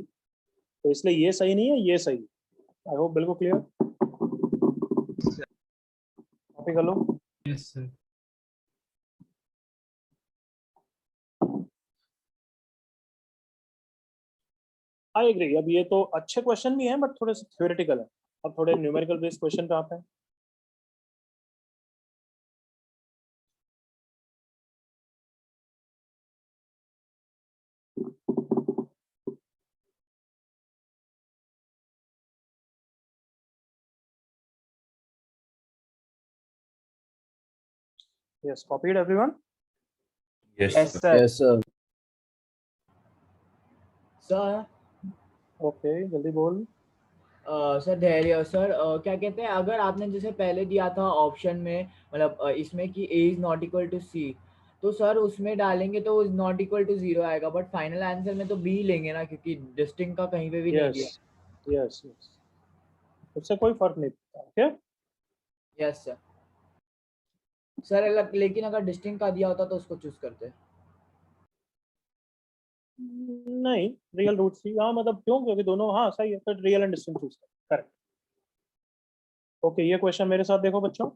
तो इसलिए ये सही नहीं है, ये सही। आई होप बिल्कुल क्लियर। कॉपी कर लो। Yes sir. I agree. अब ये तो अच्छे क्वेश्चन भी हैं बट थोड़े से थ्योरेटिकल है। अब थोड़े न्यूमेरिकल बेस्ड क्वेश्चन पे आते हैं। Yes, copied everyone? Yes, sir. Yes, sir. Sir, okay जल्दी बोल। सर धैर्य सर, क्या कहते हैं, अगर आपने जैसे पहले दिया था ऑप्शन में, मतलब इसमें कि a is not equal to c, तो सर उसमें डालेंगे तो इज नॉट इक्वल टू 0 आएगा, बट फाइनल आंसर में तो b लेंगे ना, क्योंकि डिस्टिंक्ट का कहीं पे भी नहीं दिया। यस यस, उससे कोई फर्क नहीं पड़ता। Okay yes sir. सर लेकिन अगर डिस्टिंक्ट का दिया होता तो उसको चूज करते। नहीं, रियल रूट्स ही, हाँ मतलब क्यों, क्योंकि दोनों, हाँ सही है, फिर रियल एंड डिस्टिंक्ट चूज कर, करेक्ट। ओके, ये क्वेश्चन मेरे साथ देखो बच्चों,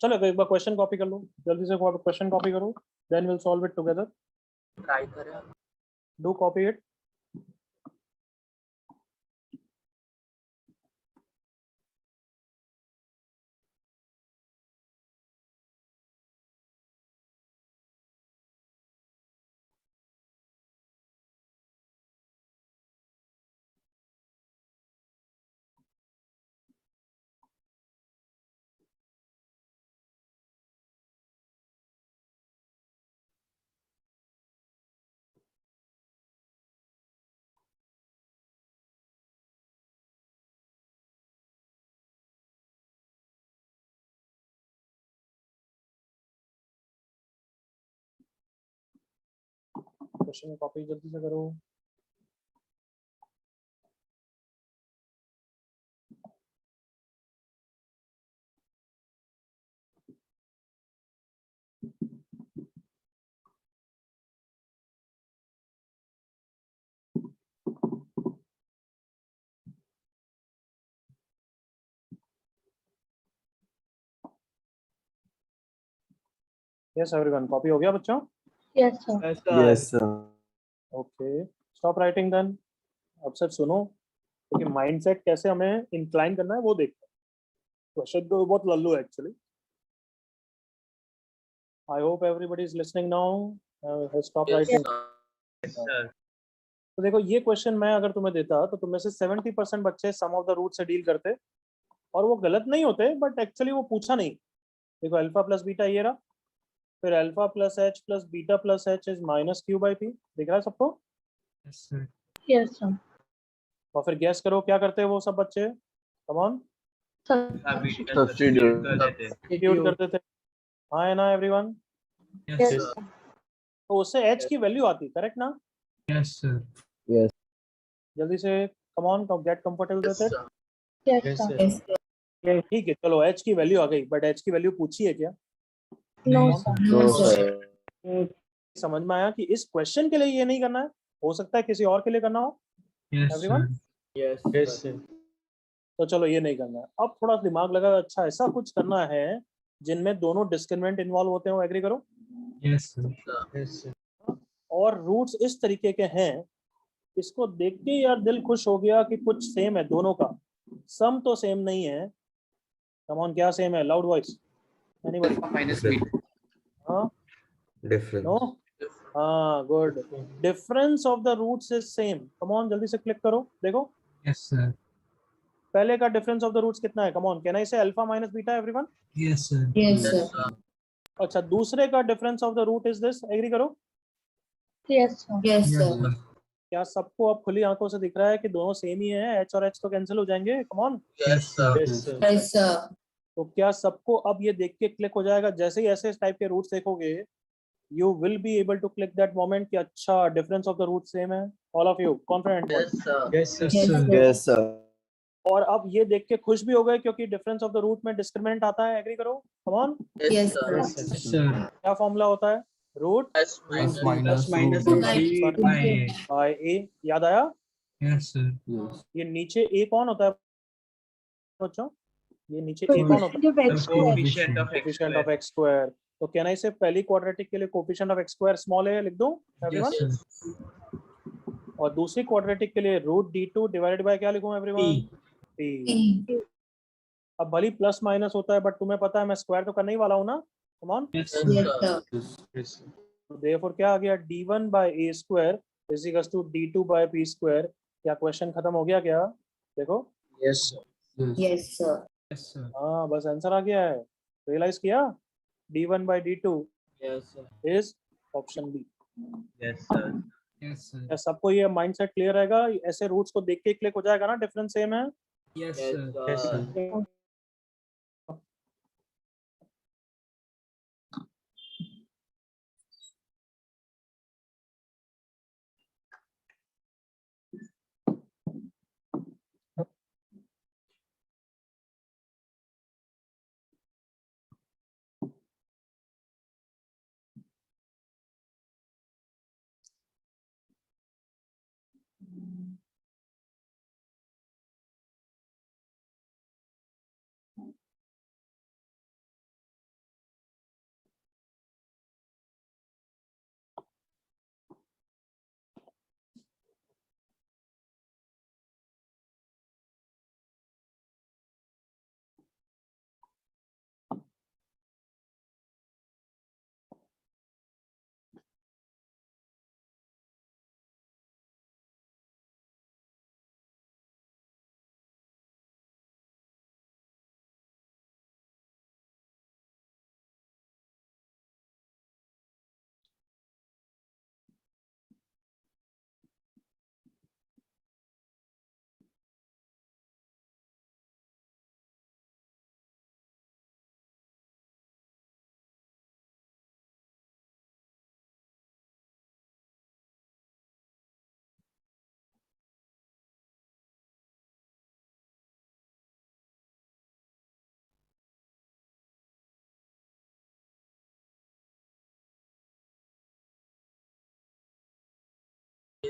चलो एक बार क्वेश्चन कॉपी कर लो, जल्दी से क्वेश्चन कॉपी करो, then will solve it together. Try करें। Do copy it. Question copy जल्दी से करो। यस एवरीवन, कॉपी हो गया बच्चों? Yes, sir. Yes, sir. Okay, stop writing then. अब सब सुनो, क्योंकि माइंडसेट कैसे हमें इंक्लाइन करना है वो देखते हैं। क्वेश्चन तो बहुत लल्लू है actually. I hope everybody is listening now. Stop writing. Yes, sir. तो देखो, ये क्वेश्चन मैं अगर तुम्हें देता तो तुम में से 70% बच्चे सम ऑफ द रूट से डील करते, और वो गलत नहीं होते, बट एक्चुअली वो पूछा नहीं। देखो, अल्फा प्लस बीटा ये रहा, फिर alpha plus H plus beta plus H is minus Q by P, दिख रहा है सबको? Yes, sir. Yes, sir. और फिर गैस करो क्या करते हैं वो सब बच्चे, कम ऑन। Substitute कर देते। सब्स्टिट्यूट करते थे, हाँ है ना everyone? Yes, Yes, sir. sir. तो उससे एच की वैल्यू आती, करेक्ट ना? Yes, sir. जल्दी से come on, get comfortable with it. Yes, sir. Yes, sir. ठीक है, चलो एच की वैल्यू आ गई, बट एच की वैल्यू पूछी है क्या? No, नहीं, sir. No, sir. समझ में आया कि इस क्वेश्चन के लिए ये नहीं करना है, हो सकता है किसी और के लिए करना हो। Yes, Everyone? sir. Yes sir. तो चलो ये नहीं करना है, अब थोड़ा दिमाग लगा, अच्छा ऐसा कुछ करना है जिनमें दोनों डिस्क्रिमिनेंट इन्वॉल्व होते हो, एग्री करो। Yes, sir. Yes, sir. और रूट्स इस तरीके के हैं, इसको देख के यार दिल खुश हो गया कि कुछ सेम है दोनों का। सम तो सेम नहीं है, कम ऑन, क्या सेम है? Loud voice, anybody? minus b हाँ, difference. नो, हाँ good. Difference of the roots is same, come on जल्दी से क्लिक करो, देखो Yes, sir. पहले का डिफरेंस ऑफ द रूट्स कितना है, come on, can I say alpha minus beta everyone? Yes, sir. Yes, Yes, sir. sir. अच्छा, दूसरे का difference of the root is this, agree करो। Yes, sir. Yes, Yes, sir. क्या सबको अब खुली आंखों से दिख रहा है कि दोनों सेम ही है? एच और एच तो कैंसिल हो जाएंगे, कम on. Yes, sir. Yes, sir. तो क्या सबको अब ये देख के क्लिक हो जाएगा? जैसे ही ऐसे टाइप के रूट्स देखोगे, you will be able to click that moment कि अच्छा difference of the root same है। All of you confident? Yes, sir. Yes, Yes, sir. sir. Yes, sir. और अब ये देख के खुश भी हो गए क्योंकि डिफरेंस ऑफ द रूट में डिस्क्रिमिनेंट आता है, एग्री करो, come on. Yes, sir. sir. Yes, sir. क्या फॉर्मूला होता है? Root Plus minus. Minus root root b by a. By A, याद आया? Yes, sir. ये नीचे ए कौन होता है बच्चों? ये नीचे ए कौन होता है? Coefficient of x coefficient square. Of x square. तो कैन आई से पहली क्वाड्रेटिक के लिए coefficient of x square small है, लिख दूं एवरीवन? Yes, sir. और दूसरी क्वाड्रेटिक के लिए रूट d2 डिवाइडेड बाय क्या लिखूं एवरीवन? P. p। अब भली प्लस माइनस होता है, बट तुम्हें पता है मैं स्क्वायर तो करने ही वाला हूं ना, come on. Yes, Yes, sir. sir. Yes, sir. तो देयरफॉर क्या आ गया? d1 by a square is equals to d2 by p square. क्या क्वेश्चन खत्म हो गया क्या? देखो, Yes, sir. Yes, sir. Yes, sir. हाँ बस आंसर आ गया है, रियलाइज किया? d1 by d2 yes sir. Is option B. Yes, sir. Yes, sir. क्या सबको ये माइंडसेट क्लियर रहेगा? ऐसे रूट्स को देख के क्लिक हो जाएगा ना, डिफरेंस सेम है। Yes, Yes, sir. sir. Yes, sir.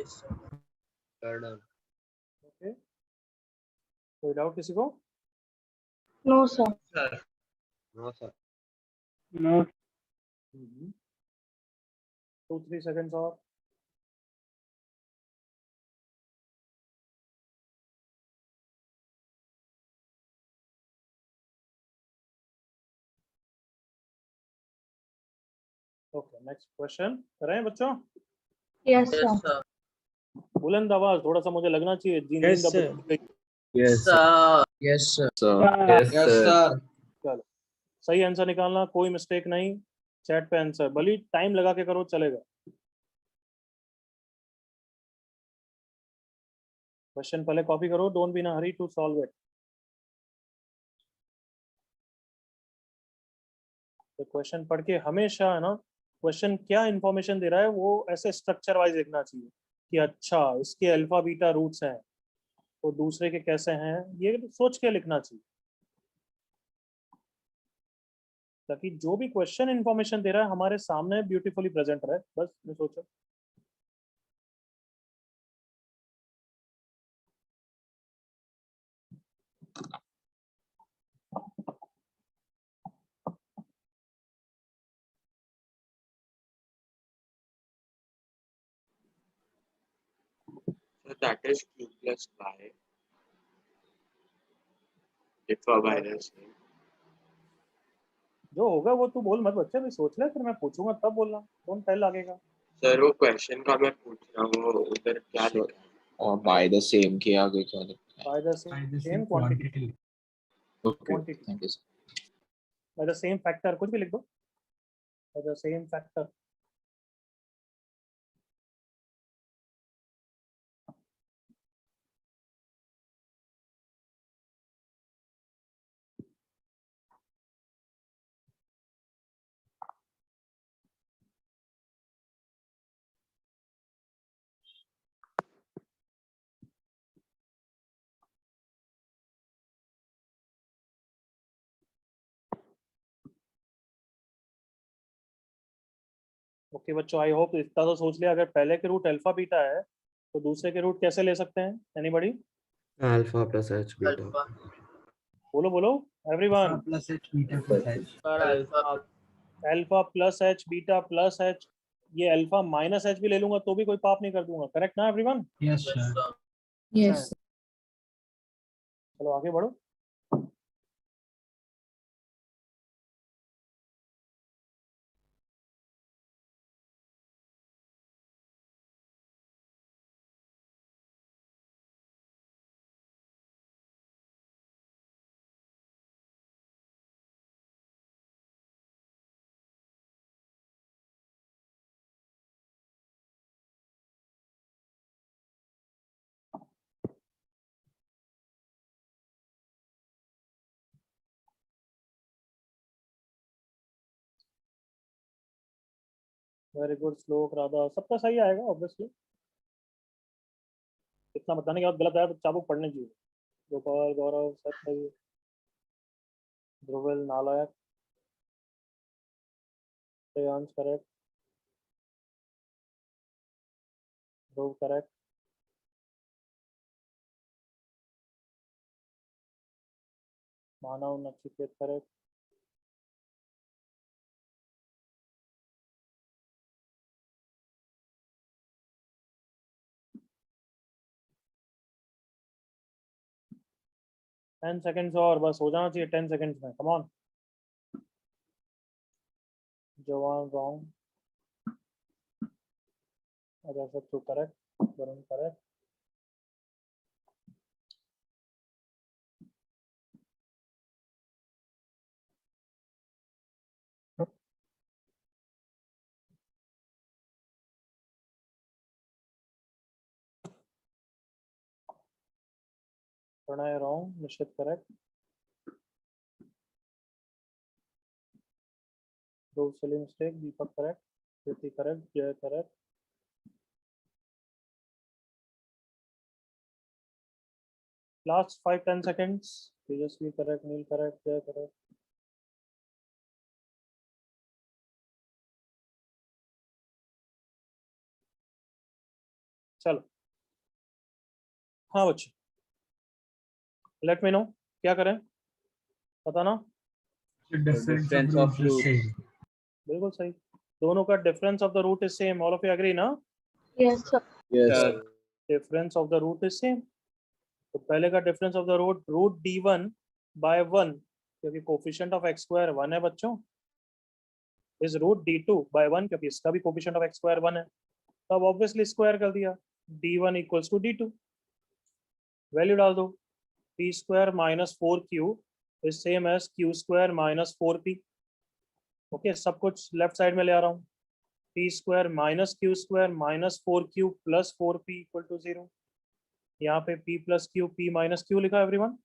Yes, sir. Okay, कोई डाउट किसी को? No, sir. Sir. No, sir. No. 2-3 seconds और. ओके, नेक्स्ट क्वेश्चन करें बच्चों? Yes, Yes, sir. sir. बुलंद आवाज, थोड़ा सा मुझे लगना चाहिए नींद अब गई। Yes, sir. Sir. Yes, sir. Sir. Yes, sir. चलो, सही आंसर निकालना, कोई मिस्टेक नहीं। चैट पे आंसर, भले टाइम लगा के करो चलेगा। क्वेश्चन पहले कॉपी करो, don't be in a hurry to solve it. तो क्वेश्चन पढ़ के हमेशा है ना, क्वेश्चन क्या इंफॉर्मेशन दे रहा है वो ऐसे स्ट्रक्चर वाइज देखना चाहिए कि अच्छा इसके अल्फा बीटा रूट्स हैं तो दूसरे के कैसे हैं, ये सोच के लिखना चाहिए, ताकि जो भी क्वेश्चन इंफॉर्मेशन दे रहा है हमारे सामने ब्यूटीफुली प्रेजेंट रहे। बस मैं सोचा So that is q plus y if a y is same. जो होगा वो तू बोल मत बच्चे, मैं सोच ले फिर मैं पूछूंगा तब बोलना, कौन पहले लगेगा। सर वो क्वेश्चन का मैं पूछ रहा हूँ वो उधर क्या Sure. लिखा है? और by the same के आगे क्या लिखा है? By the By the same same quantity, quantity. Okay. Quantity Thank you, sir. By the same factor, कुछ भी लिख दो, by the same factor. Okay बच्चों, आई होप इतना तो सोच लिया, अगर पहले के रूट अल्फा बीटा है तो दूसरे के रूट कैसे ले सकते हैं? Anybody? Alpha plus H beta. Alpha. बोलो बोलो everyone. Alpha plus h, beta plus h. Sir, alpha. Alpha plus H, beta plus H, ये अल्फा माइनस एच भी ले लूंगा तो भी कोई पाप नहीं कर दूंगा, करेक्ट ना everyone? Yes, Yes, sir. sir. Yes. चलो आगे बढ़ो। वेरी गुड श्लोक, राधा, सबका सही आएगा ऑब्वियसली, इतना बताने के बाद गलत आया तो चाबुक पढ़ने चाहिए। गोपाल, गौरव, सत्य, ध्रुवल, नालायक, श्रेयांश करेक्ट, ध्रुव करेक्ट, मानव, नचिकेत करेक्ट, टेन सेकेंड्स और बस हो जाना चाहिए 10 सेकेंड्स में, कम ऑन। जवान रॉन्ग, अगर Sattu correct, Varun correct, Pranay wrong, Nishchit correct, Dhruv silly mistake, Deepak correct, Kriti correct, Jay correct, last 5-10 seconds, Tejaswi correct, Neel correct, Jay correct, चलो हाँ बच्चे, लेट मी नो क्या करें, बताना। Difference of root same. बिल्कुल सही, दोनों का difference of the root is same. All of you agree ना? Yes, sir. Yes. Difference of the root is same. तो पहले का difference of the root root d1 by 1, क्योंकि कोफिशिएंट ऑफ x स्क्वायर 1 है बच्चों, इज रूट d2 बाय 1, क्योंकि इसका भी कोफिशिएंट ऑफ x स्क्वायर 1 है। तो अब ऑब्वियसली स्क्वायर कर दिया, d1 equals to d2, value डाल दो, p square minus 4q is same as q square minus 4p। Okay, सब कुछ लेफ्ट साइड में ले आ रहा हूँ, p square minus q square minus 4q plus 4p equal to 0। यहाँ पे p plus q, p minus q लिखा everyone.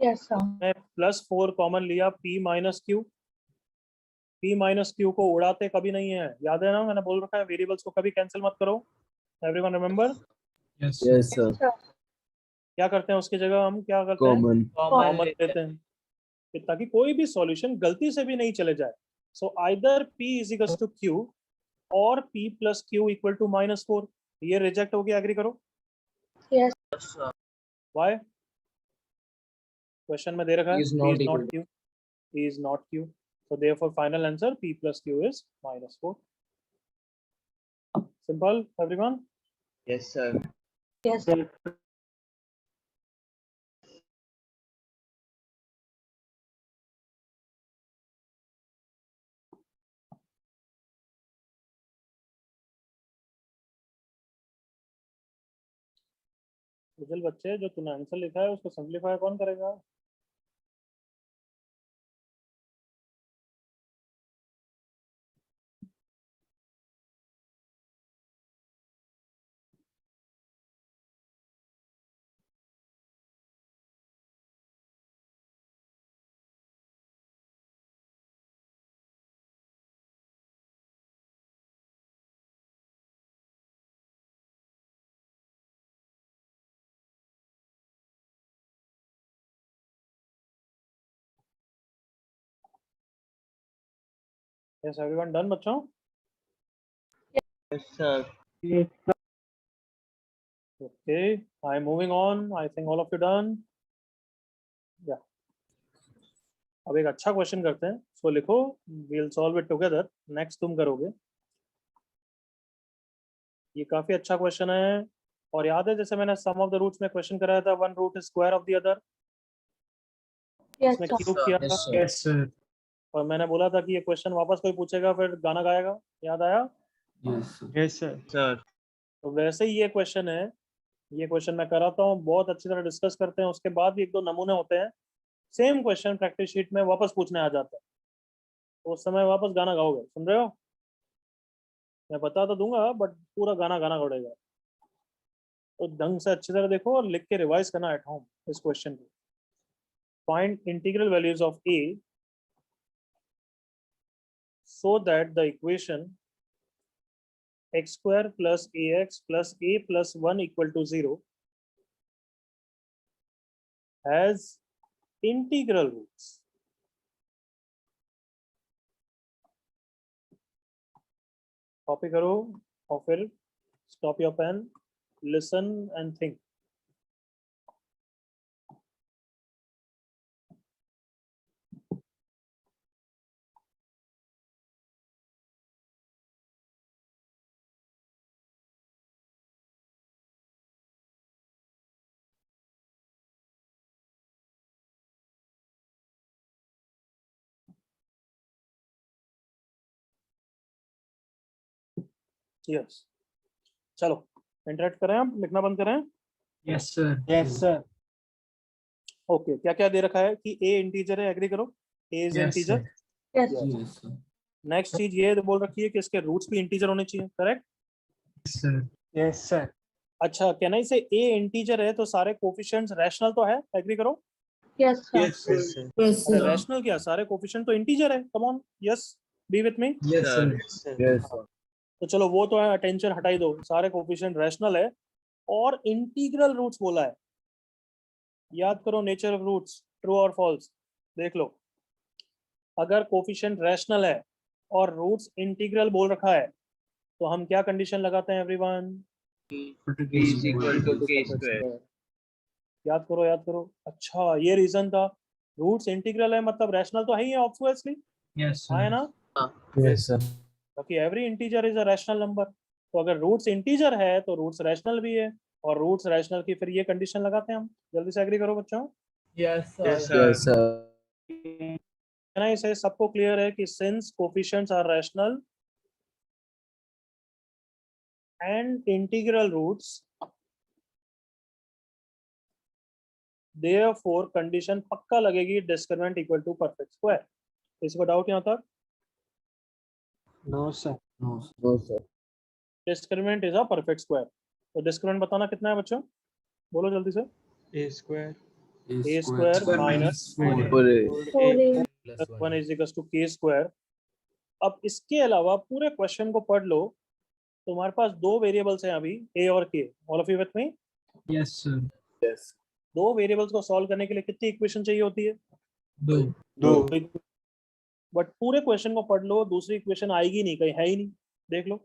Yes, sir. मैं प्लस 4 कॉमन लिया, p minus q। p minus q को उड़ाते कभी नहीं है, याद है ना, मैंने बोल रखा है वेरिएबल्स को कभी कैंसिल मत करो। Everyone remember? Yes Yes, sir. Sir. क्या करते हैं उसकी जगह, हम क्या करते हैं, Common. कॉमन लेते हैं, कि ताकि कोई भी सॉल्यूशन गलती से भी नहीं चले जाए। So either p is equal to q और p plus q equal to minus 4। ये रिजेक्ट हो गया, एग्री करो। Yes. व्हाई? क्वेश्चन में दे रखा है He is p not is not equal q, p is not q, so therefore final answer p plus q is minus 4। simple everyone? Yes, sir. Yes, sir. उजल बच्चे, जो तूने answer लिखा है उसको simplify कौन करेगा? Yes, everyone done बच्चों? Yes, sir. Yes, sir. Okay, I'm moving on. I think all of you done. Yeah. अब एक अच्छा क्वेश्चन करते हैं, इसको लिखो, we'll solve it together. Next तुम करोगे। ये काफी अच्छा क्वेश्चन है, और याद है जैसे मैंने सम ऑफ द रूट्स में क्वेश्चन कराया था, one root is square of the other, Yes, इसमें sir. क्यूब किया था, Yes, sir. Yes sir. और मैंने बोला था कि ये क्वेश्चन वापस कोई पूछेगा फिर गाना गाएगा, याद आया? Yes sir. Sir. तो वैसे ही ये क्वेश्चन है, ये क्वेश्चन मैं कराता हूँ, बहुत अच्छी तरह डिस्कस करते हैं, उसके बाद भी एक दो नमूने होते हैं, सेम क्वेश्चन प्रैक्टिस शीट में वापस पूछने आ जाता है, तो उस समय वापस गाना गाओगे, सुन रहे हो? मैं बता तो दूंगा बट पूरा गाना गाना पड़ेगा, तो ढंग से अच्छी तरह देखो और लिख के रिवाइज करना एट होम इस क्वेश्चन को। Find integral values of a so that the equation x square plus ax plus a plus 1 equal to 0 has integral roots. Copy करो और फिर stop your pen, listen and think. Yes. चलो interact करें, अब लिखना बंद करें। Yes sir. Yes, sir. Okay, क्या क्या दे रखा है कि a इंटीजर है, एग्री करो, a is yes integer. Yes. Sir. Next चीज ये बोल रखी है कि इसके रूट्स भी इंटीजर होने चाहिए, करेक्ट? सर। Yes, sir. अच्छा, कहना ही से a इंटीजर है तो सारे कोफिशिएंट्स रैशनल तो है, एग्री करो। Yes, sir. Yes, sir. Yes, अरे रैशनल क्या, सारे कोफिशिएंट तो इंटीजर है, come on, yes B with me. Yes sir. Yes, sir. तो चलो वो तो है, अटेंशन हटाई दो, सारे कोफिशिएंट रैशनल है और इंटीग्रल रूट्स बोला है। याद करो नेचर ऑफ रूट्स, ट्रू और फॉल्स, देख लो। अगर कोफिशिएंट रैशनल है और रूट्स इंटीग्रल बोल रखा है तो हम क्या कंडीशन लगाते हैं everyone? b is equal to k square. याद करो। अच्छा ये रीजन था, रूट्स इंटीग्रल है मतलब रैशनल तो है ही ऑब्वियसली, Yes, है sir. ना, Yes, sir. क्योंकि every integer is a rational number. तो अगर रूट्स इंटीजर है तो रूट्स रैशनल भी है, और रूट्स रैशनल की फिर ये कंडीशन लगाते हैं हम। जल्दी से एग्री करो बच्चों। Yes, sir. Yes, sir. है ना, इसे सबको क्लियर है कि since coefficients are rational and integral roots, therefore condition पक्का लगेगी discriminant equal to perfect square. इसको डाउट यहाँ तक? No, sir. No, no, sir. Discriminant is a perfect square. तो डिस्क्रिमिनेंट बताना कितना है बच्चों, बोलो जल्दी से। A square. a square minus 4a. 1 is equals to k square। अब इसके अलावा पूरे क्वेश्चन को पढ़ लो, तुम्हारे पास दो वेरिएबल्स हैं अभी, a और k। All of you with me? Yes, sir. दो वेरिएबल्स को सॉल्व करने के लिए कितनी इक्वेशन चाहिए होती है? दो. बट पूरे क्वेश्चन को पढ़ लो, दूसरी इक्वेशन आएगी नहीं, कहीं है ही नहीं, देख लो,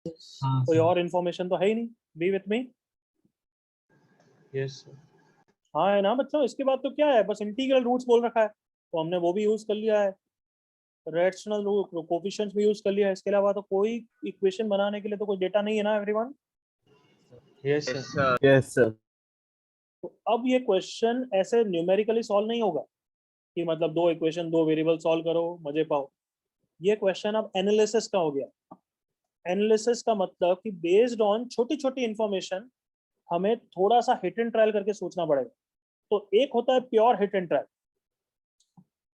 हाँ, कोई sir. और इन्फॉर्मेशन तो है ही नहीं। B with me? Yes, sir. हाँ है ना बच्चों। इसके बाद तो क्या है, बस इंटीग्रल रूट्स बोल रखा है तो हमने वो भी यूज कर लिया है, रैशनल कोफिशिएंट्स भी यूज कर लिया है। इसके अलावा तो कोई इक्वेशन बनाने के लिए तो कोई डेटा नहीं है ना everyone. Yes, Yes, sir. sir. Yes, sir. तो अब ये क्वेश्चन ऐसे न्यूमेरिकली सॉल्व नहीं होगा कि मतलब दो इक्वेशन दो वेरिएबल सॉल्व करो मजे पाओ। ये क्वेश्चन अब एनालिसिस का हो गया। एनालिसिस का मतलब कि बेस्ड ऑन छोटी छोटी इंफॉर्मेशन हमें थोड़ा सा हिट एंड ट्रायल करके सोचना पड़ेगा। तो एक होता है pure hit and trial.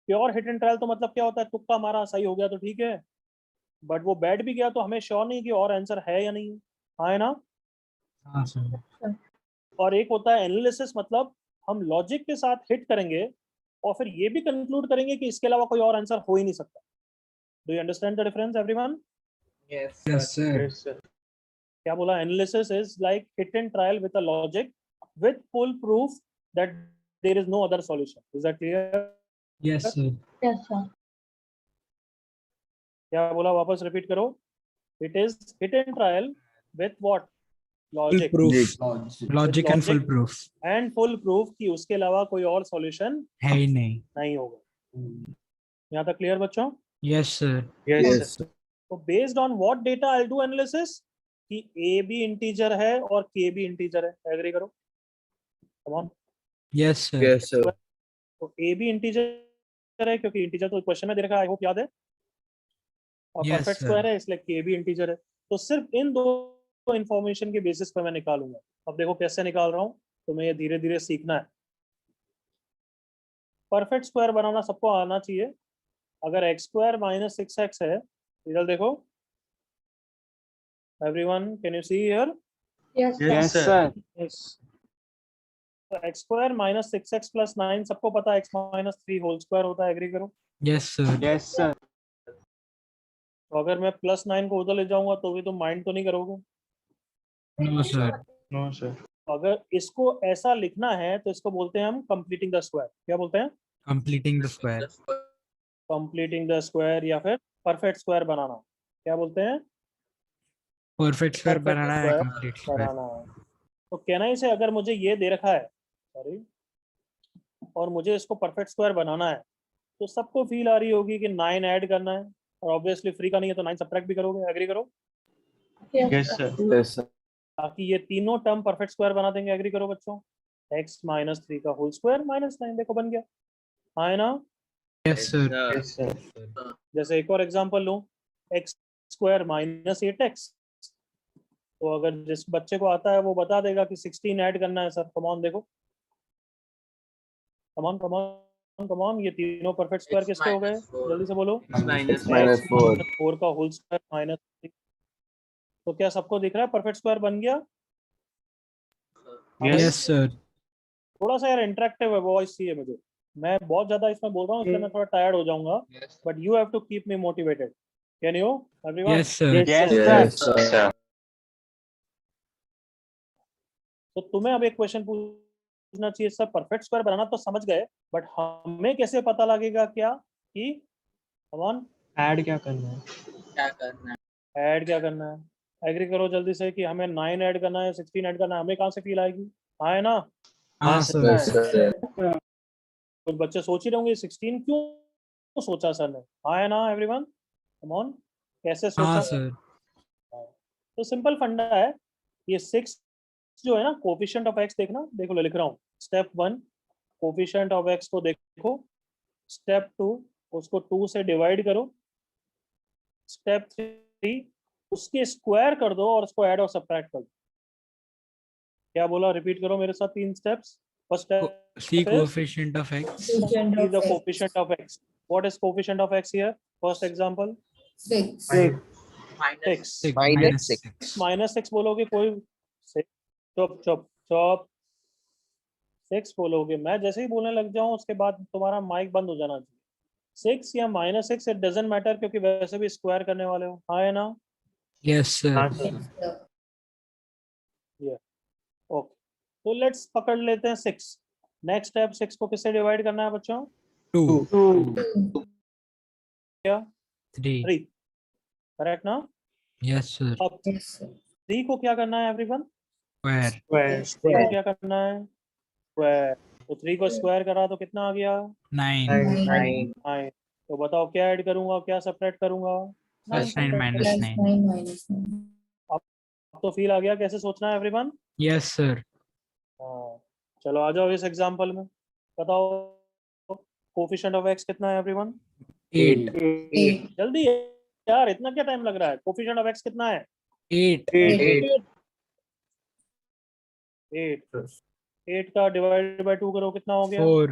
Pure hit and trial तो मतलब क्या होता है, तुक्का मारा सही हो गया तो ठीक है, बट वो बैठ भी गया तो हमें श्योर नहीं कि और आंसर है या नहीं, हाँ है ना। हाँ, sir. और एक होता है एनालिसिस, मतलब हम लॉजिक के साथ हिट करेंगे और फिर ये भी कंक्लूड करेंगे कि इसके अलावा कोई और आंसर हो ही नहीं सकता। Do you understand the difference everyone? Yes, Yes, sir. sir. Yes, sir. क्या बोला? Analysis is like hit and trial with a logic with full proof that there is no other solution. Is that clear? Yes, sir. Yes, sir. क्या बोला, वापस repeat करो। It is hit and trial with what? Full logic proof. Logic. Logic and full Logic. proof. And full proof कि उसके अलावा कोई और solution है ही नहीं. नहीं होगा। यहाँ तक क्लियर बच्चों? Yes, sir. Yes, sir. तो based on what data I do analysis कि a भी इंटीजर है और k भी इंटीजर है। एग्री करो, come on. Yes, sir. Yes, sir. तो a भी इंटीजर है क्योंकि इंटीजर तो क्वेश्चन में दे रखा है, आई होप याद है, और Yes, परफेक्ट sir. स्क्वायर है इसलिए k भी इंटीजर है। तो सिर्फ इन दो इंफॉर्मेशन के बेसिस पर मैं निकालूंगा। अब देखो कैसे निकाल रहा हूँ, तुम्हें ये धीरे धीरे सीखना है। परफेक्ट स्क्वायर बनाना सबको आना चाहिए। अगर एक्स स्क्वायर माइनस 6x है, इधर देखो everyone, can you see here? Yes, sir. Yes, sir. Yes. तो X square minus 6x plus 9 सबको पता है x माइनस 3 होल स्क्वायर होता है। एग्री करो। Yes, sir. Yes, sir. तो अगर मैं प्लस 9 को उधर ले जाऊंगा तो भी तुम माइंड तो नहीं करोगे। No, sir. No sir. अगर इसको ऐसा लिखना है तो इसको बोलते हैं हम कंप्लीटिंग द स्क्वायर। क्या बोलते हैं? Completing the square. Completing the square या फिर परफेक्ट स्क्वायर बनाना। क्या बोलते हैं? Perfect square Perfect बनाना है, square complete square. बनाना है। तो कहना ही से अगर मुझे ये दे रखा है, सॉरी, और मुझे इसको परफेक्ट स्क्वायर बनाना है तो सबको फील आ रही होगी कि 9 ऐड करना है, और ऑब्वियसली फ्री का नहीं है तो 9 सब्ट्रैक्ट भी करोगे। एग्री करो। Yes, sir. Yes, sir. ताकि ये तीनों टर्म परफेक्ट स्क्वायर बना देंगे। एग्री करो बच्चों। x माइनस 3 का होल स्क्वायर माइनस 9, देखो बन गया, हाँ है ना। Yes, sir. Yes, sir. जैसे एक और एग्जांपल लूं, x स्क्वायर माइनस 8x, तो अगर जिस बच्चे को आता है वो बता देगा कि 16 ऐड करना है। सर कम ऑन, देखो, come on come on come on, ये तीनों परफेक्ट स्क्वायर X किसके हो गए? minus 4. जल्दी से बोलो। X minus Minus 4. 4 का होल स्क्वायर माइनस 3। तो क्या सबको दिख रहा है परफेक्ट स्क्वायर बन गया? Yes, sir. थोड़ा सा यार इंटरेक्टिव है, वॉइस चाहिए मुझे। मैं बहुत ज्यादा इसमें बोल रहा हूँ इसलिए मैं थोड़ा टायर्ड हो जाऊंगा, but you have to keep me motivated. Can you everyone? Yes, sir. Yes, sir. तो तुम्हें अब एक क्वेश्चन पूछना चाहिए, सर परफेक्ट स्क्वायर बनाना तो समझ गए, बट हमें कैसे पता लगेगा क्या कि कम ऑन Add क्या करना है? क्या करना है? ऐड क्या करना है? एग्री करो जल्दी से कि हमें 9 ऐड करना है, 16 ऐड करना है, हमें कहाँ से फील आएगी? हाँ है ना? हाँ सर। कुछ बच्चे सोच ही होंगे 16 क्यों सोचा सर ने? हाँ है ना एवरीवन? कम ऑन, कैसे सोचा? हाँ सर। तो सिंपल फंडा है, ये 6 जो है ना, कोफिशिएंट ऑफ x देखना, देखो लिख रहा हूँ। स्टेप 1 कोफिशिएंट ऑफ x को देखो, स्टेप 2 उसको 2 से डिवाइड करो, स्टेप 3 उसके स्क्वायर कर दो और उसको ऐड और सब्ट्रैक्ट कर दो। क्या बोला? रिपीट करो मेरे साथ 3 steps. First step See coefficient of x. see the coefficient of x. What is coefficient of x here? First example 6. 6 Minus 6. Minus 6 बोलोगे कोई? चुप चुप चुप, 6 बोलोगे, मैं जैसे ही बोलने लग जाऊं उसके बाद तुम्हारा माइक बंद हो जाना चाहिए। 6 या -6 इट डजंट मैटर, क्योंकि वैसे भी स्क्वायर करने वाले हो। हाँ है ना? Yes sir. ओके, तो लेट्स पकड़ लेते हैं 6। नेक्स्ट स्टेप, 6 को किससे डिवाइड करना है बच्चों? 2. क्या? 3. 3, करेक्ट ना? Yes sir. अब 3 को क्या करना है एवरीवन? Square. को क्या करना है? स्क्वायर। तो 3 को स्क्वायर करा तो कितना आ गया? 9. 9। तो बताओ क्या ऐड करूंगा, क्या सब्ट्रैक्ट करूंगा? Plus 9 minus 9. अब तो फील आ गया कैसे सोचना है एवरीवन? Yes sir. हाँ, चलो आ जाओ इस एग्जांपल में, बताओ कोफिशिएंट ऑफ x कितना है एवरीवन? 8. जल्दी यार, इतना क्या टाइम लग रहा है? कोफिशिएंट ऑफ x कितना है? 8. 8 का डिवाइड बाय 2 करो, कितना हो गया? 4.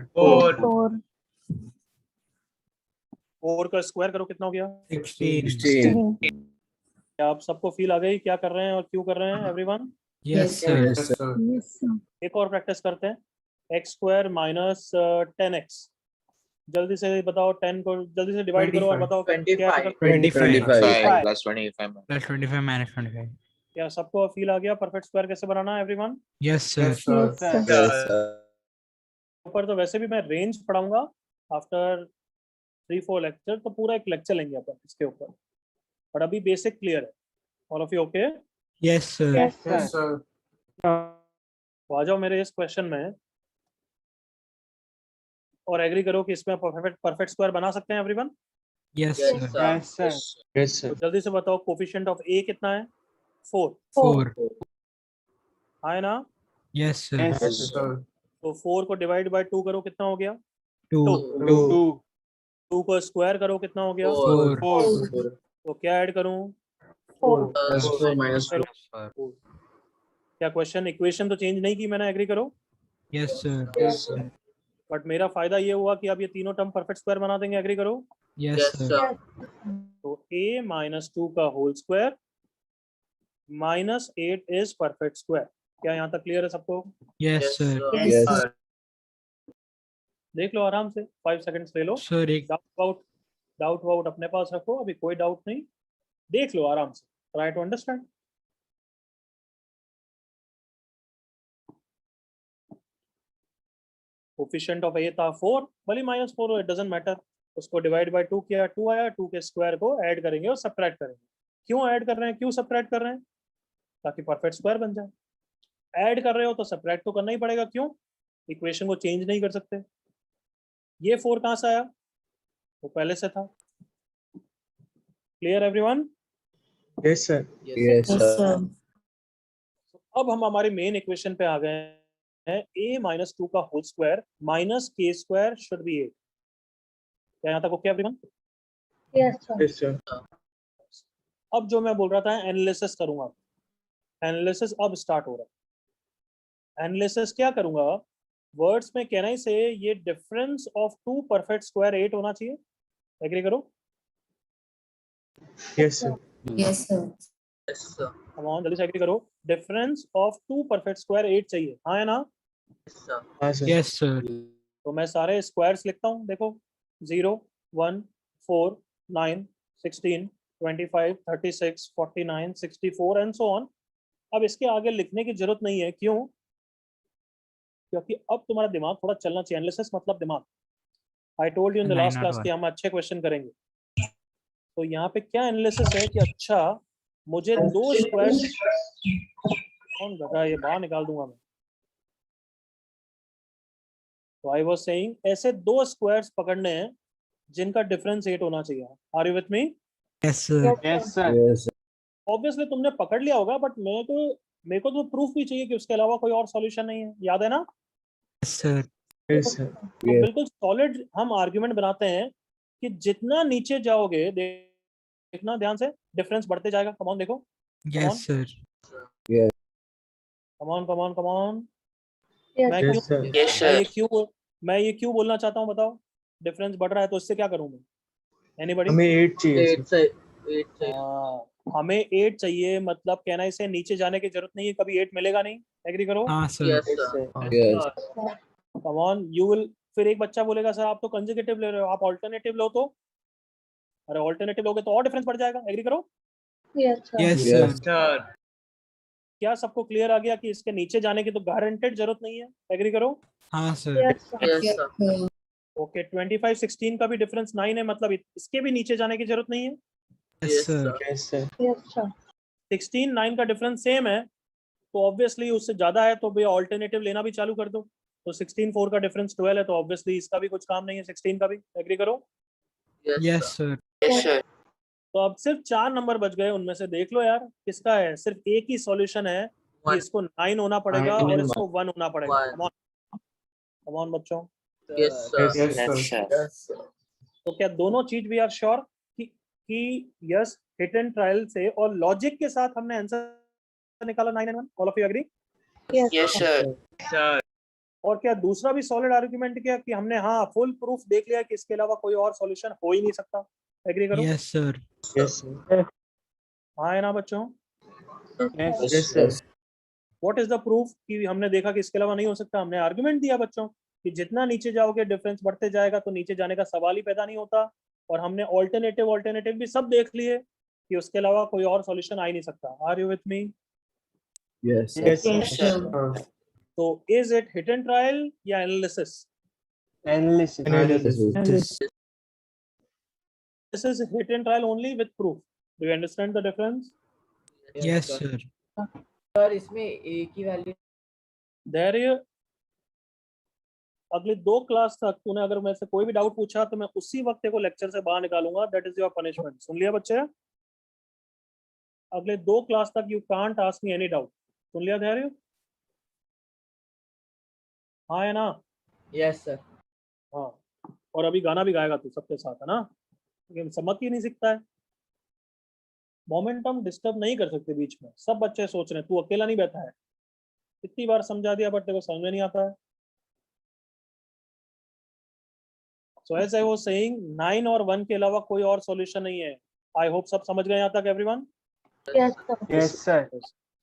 4 का स्क्वायर करो, कितना हो गया? 16. क्या आप सबको फील आ गई क्या कर रहे हैं और क्यों कर रहे हैं एवरीवन? Yes sir. एक और प्रैक्टिस करते हैं, x² माइनस 10x। जल्दी से बताओ, 10 को जल्दी से डिवाइड करो और बताओ क्या कर- 25. 25 plus 25 Plus 25 minus 25. क्या सबको फील आ गया परफेक्ट स्क्वायर कैसे बनाना है एवरीवन? Yes sir. ऊपर तो वैसे भी मैं रेंज पढ़ाऊंगा आफ्टर 3-4 लेक्चर, तो पूरा एक लेक्चर लेंगे अपन इसके ऊपर, पर अभी बेसिक क्लियर है। All of you okay? Yes sir. तो आ जाओ मेरे इस क्वेश्चन में और एग्री करो कि इसमें परफेक्ट स्क्वायर बना सकते हैं एवरीवन? Yes sir. तो जल्दी से बताओ कोफिशिएंट ऑफ a कितना है? 4। 4. हाँ है ना? Yes sir. तो 4 को डिवाइड बाय 2 करो, कितना हो गया? 2. 2 को स्क्वायर करो, कितना हो गया? 4. तो क्या ऐड करूं? 4 minus 2. क्या क्वेश्चन इक्वेशन तो चेंज नहीं की मैंने, एग्री करो? Yes sir. बट मेरा फायदा ये हुआ कि अब ये तीनों टर्म परफेक्ट स्क्वायर बना देंगे, एग्री करो? Yes sir. तो a - 2 का whole square -8 is perfect square. क्या यहाँ तक क्लियर है सबको? Yes sir. देख लो आराम से, 5 सेकंड्स ले लो। Sir एक डाउट वाउट अपने पास रखो, अभी कोई डाउट नहीं, देख लो आराम से, try to understand. Coefficient of a था 4, भले -4 हो, इट डजंट मैटर। उसको डिवाइड बाय 2 किया, 2 आया, 2 के स्क्वायर को ऐड करेंगे और सब्ट्रैक्ट करेंगे। क्यों ऐड कर रहे हैं, क्यों सब्ट्रैक्ट कर रहे हैं? ताकि परफेक्ट स्क्वायर बन जाए। ऐड कर रहे हो तो सब्ट्रैक्ट तो करना ही पड़ेगा, क्यों? इक्वेशन को चेंज नहीं कर सकते। ये 4 कहाँ से आया? वो पहले से था। Clear everyone? Yes sir. अब हम हमारी मेन इक्वेशन पे आ गए हैं, a - 2 का whole square minus k² should be 8। क्या यहाँ तक ओके एवरीवन? Yes sir. अब जो मैं बोल रहा था एनालिसिस करूंगा, एनालिसिस अब स्टार्ट हो रहा है। एनालिसिस क्या करूंगा? वर्ड्स में कहना ही से ये डिफरेंस ऑफ 2 परफेक्ट स्क्वायर 8 होना चाहिए, एग्री करो? Yes sir. कम ऑन जल्दी से एग्री करो। डिफरेंस ऑफ 2 परफेक्ट स्क्वायर 8 चाहिए, हाँ है ना? हाँ sir. Yes sir. तो मैं सारे स्क्वायर्स लिखता हूँ, देखो 0 1 4 9 16 25 36 49 64 एंड सो ऑन। अब इसके आगे लिखने की जरूरत नहीं है, क्यों? क्योंकि अब तुम्हारा दिमाग थोड़ा चलना चाहिए। एनालिसिस मतलब दिमाग। I told you in the last class कि हम अच्छे क्वेश्चन करेंगे। तो यहाँ पे क्या एनालिसिस है कि अच्छा मुझे दो स्क्वायर्स, कौन गधा, ये बाहर निकाल दूंगा मैं। तो आई वाज सेइंग ऐसे दो स्क्वायर्स पकड़ने हैं जिनका डिफरेंस 8 होना चाहिए। Are you with me? Yes sir. Yes, sir. Obviously तुमने पकड़ लिया होगा, बट मेरे को तो प्रूफ भी चाहिए कि उसके अलावा कोई और सॉल्यूशन नहीं है, याद है ना? Yes sir. तो बिल्कुल सॉलिड हम आर्ग्यूमेंट बनाते हैं कि जितना नीचे जाओगे, देखना ध्यान से, डिफरेंस बढ़ते जाएगा। कम ऑन देखो, yes sir. Come on come on come on. Yes, मैं ये क्यों बोलना चाहता हूँ बताओ? डिफरेंस बढ़ रहा है तो इससे क्या करूँ मैं? एनीबॉडी? हमें 8 चाहिए। हमें 8 चाहिए, मतलब कहना इसे नीचे जाने की जरूरत नहीं है, कभी 8 मिलेगा नहीं। एग्री करो? हाँ sir. Come on, you will. फिर एक बच्चा बोलेगा सर आप तो कंसेक्यूटिव ले रहे हो, आप ऑल्टरनेटिव लो तो। अरे ऑल्टरनेटिव लोगे तो और डिफरेंस बढ़ जाएगा। एग्री करो? yes, sir. Yes sir. क्या सबको क्लियर आ गया कि इसके नीचे जाने की तो गारंटेड जरूरत नहीं है? एग्री करो? हाँ सर। Yes, sir. ओके, 25-16 का भी डिफरेंस 9 है, मतलब इसके भी नीचे जाने की जरूरत नहीं है। Yes sir. Yes, sir. 16-9 का डिफरेंस सेम है, तो ऑब्वियसली उससे ज्यादा है तो भैया ऑल्टरनेटिव लेना भी चालू कर दो। तो 16-4 का डिफरेंस 12 है, तो ऑब्वियसली इसका भी कुछ काम नहीं है, 16 का भी। एग्री करो? Yes sir. तो अब सिर्फ 4 नंबर बच गए, उनमें से देख लो यार किसका है। सिर्फ एक ही सॉल्यूशन है कि इसको 9 होना पड़ेगा और इसको 1 होना पड़ेगा। कम ऑन बच्चों। तो क्या दोनों चीज भी आर श्योर कि यस, हिट एंड ट्रायल से और लॉजिक के साथ हमने आंसर निकाला 9 and 1? All of you agree? Yes, Sir. और क्या दूसरा भी सॉलिड आर्गुमेंट किया कि हमने हाँ फुल प्रूफ देख लिया कि इसके अलावा कोई और सॉल्यूशन हो ही नहीं सकता? एग्री करो? Yes sir. हाँ है ना बच्चों? Yes, sir. What is the proof कि हमने देखा कि इसके अलावा नहीं हो सकता? हमने आर्गुमेंट दिया बच्चों कि जितना नीचे जाओगे डिफरेंस बढ़ते जाएगा, तो नीचे जाने का सवाल ही पैदा नहीं होता। और हमने ऑल्टरनेटिव भी सब देख लिए कि उसके अलावा कोई और सॉल्यूशन आ ही नहीं सकता। Are you with me? Yes, sir. तो is it hit and trial या analysis? Analysis. This is hit and trial only with proof. Do you understand the difference? Yes sir. Sir इसमें एक ही वैल्यू धैर्य, अगले 2 class तक तूने अगर मेरे से कोई भी डाउट पूछा तो मैं उसी वक्त को लेक्चर से बाहर निकालूंगा। That is your punishment. सुन लिया बच्चे? अगले 2 क्लास तक you can't ask me any doubt. सुन लिया धैर्य? हाँ है ना? Yes sir. हाँ, और अभी गाना भी गाएगा तू सबके साथ, है ना? लेकिन समझ ही नहीं सीखता है। मोमेंटम डिस्टर्ब नहीं कर सकते बीच में। सब बच्चे सोच रहे हैं तू अकेला नहीं बैठा है। कितनी बार समझा दिया बट तेरे को समझ में नहीं आता है। So as I was saying, 9 और 1 के अलावा कोई और सॉल्यूशन नहीं है। आई होप सब समझ गए यहाँ तक एवरीवन? Yes, sir.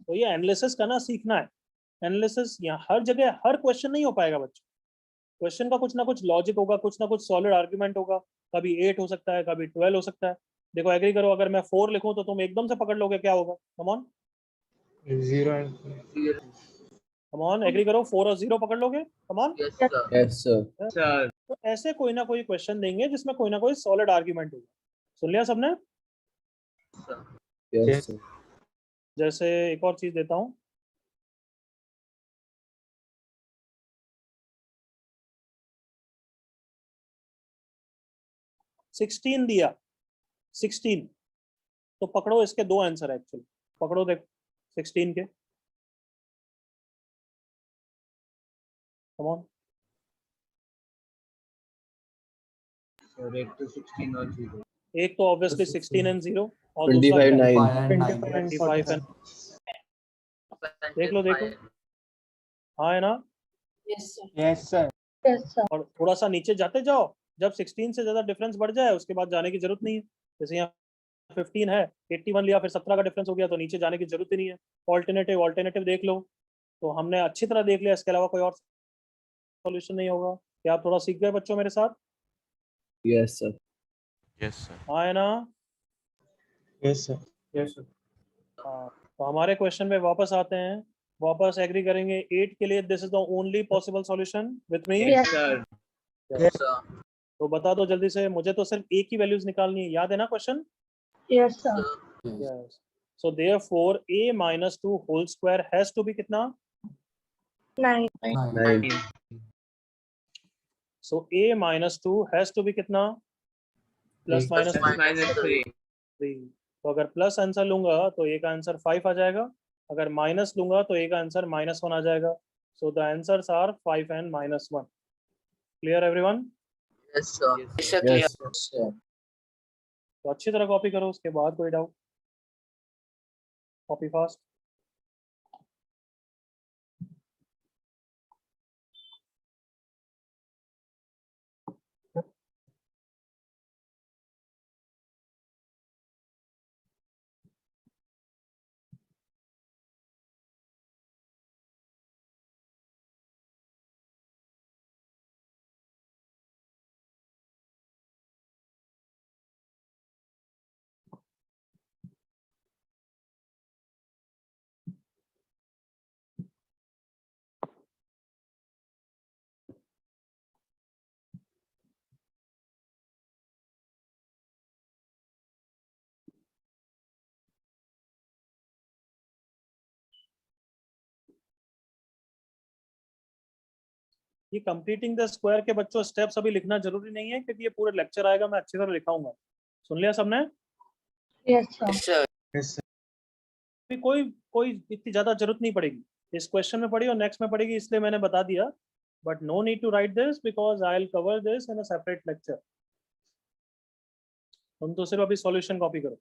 तो ये एनालिसिस करना सीखना है। एनालिसिस यहाँ हर जगह हर क्वेश्चन नहीं हो पाएगा बच्चों। क्वेश्चन का कुछ ना कुछ लॉजिक होगा, कुछ ना कुछ सॉलिड आर्गुमेंट होगा। कभी 8 हो सकता है, कभी 12 हो सकता है। देखो एग्री करो, अगर मैं 4 लिखूं तो तुम एकदम से पकड़ लोगे, क्या होगा? Come on, 0 come on, agree करो। 4 और 0 पकड़ लोगे? Come on. Yes, sir. तो ऐसे कोई ना कोई क्वेश्चन देंगे जिसमें कोई ना कोई सॉलिड आर्गुमेंट होगा। सुन लिया सबने? Yes, sir. जैसे एक और चीज देता हूं, सिक्सटीन दिया, 16 तो पकड़ो, इसके 2 आंसर है एक्चुअली। पकड़ो देख 16 के। कम ऑन, एक तो 16 और 0. एक तो ऑब्वियसली 16 एंड 0 और 25 दूसरा 9 25 एंड देख लो देखो। हाँ है ना? Yes, sir. और थोड़ा सा नीचे जाते जाओ, जब 16 से ज्यादा डिफरेंस बढ़ जाए उसके बाद जाने की जरूरत नहीं है। जैसे यहाँ 15 है, 81 लिया, फिर 17 का डिफरेंस हो गया, तो नीचे जाने की जरूरत ही नहीं है। ऑल्टरनेटिव देख लो। तो हमने अच्छी तरह देख लिया, इसके अलावा कोई और सॉल्यूशन नहीं होगा। क्या आप थोड़ा सीख गए बच्चों मेरे साथ? Yes, sir. हाँ है ना? Yes, sir. हाँ, तो हमारे क्वेश्चन में वापस आते हैं। वापस एग्री करेंगे 8 के लिए this is the only possible solution with me. Yes. तो बता दो जल्दी से, मुझे तो सिर्फ एक ही वैल्यूज निकालनी है। याद है ना question? Yes, sir. Yes. So therefore a minus 2 whole square has to be कितना? 9. 9. So a minus 2 has to be कितना? Plus minus -3. 3. तो अगर प्लस आंसर लूंगा तो a का आंसर 5 आ जाएगा, अगर माइनस लूंगा तो a का आंसर -1 आ जाएगा. So the answers are 5 and -1. Clear everyone? Yes, sir. Yes, Yes, Yes. clear. Yes, sir. तो अच्छी तरह कॉपी करो, उसके बाद कोई डाउट? Copy fast. ये कंप्लीटिंग द स्क्वायर के बच्चों स्टेप्स अभी लिखना जरूरी नहीं है, क्योंकि ये पूरा लेक्चर आएगा, मैं अच्छी तरह लिखाऊंगा. सुन लिया सबने? Yes, sir. Yes, sir. अभी कोई कोई इतनी ज्यादा जरूरत नहीं पड़ेगी. इस क्वेश्चन में पड़ी और नेक्स्ट में पड़ेगी, इसलिए मैंने बता दिया. But no need to write this because I will cover this in a separate lecture. तुम तो सिर्फ अभी सॉल्यूशन कॉपी करो.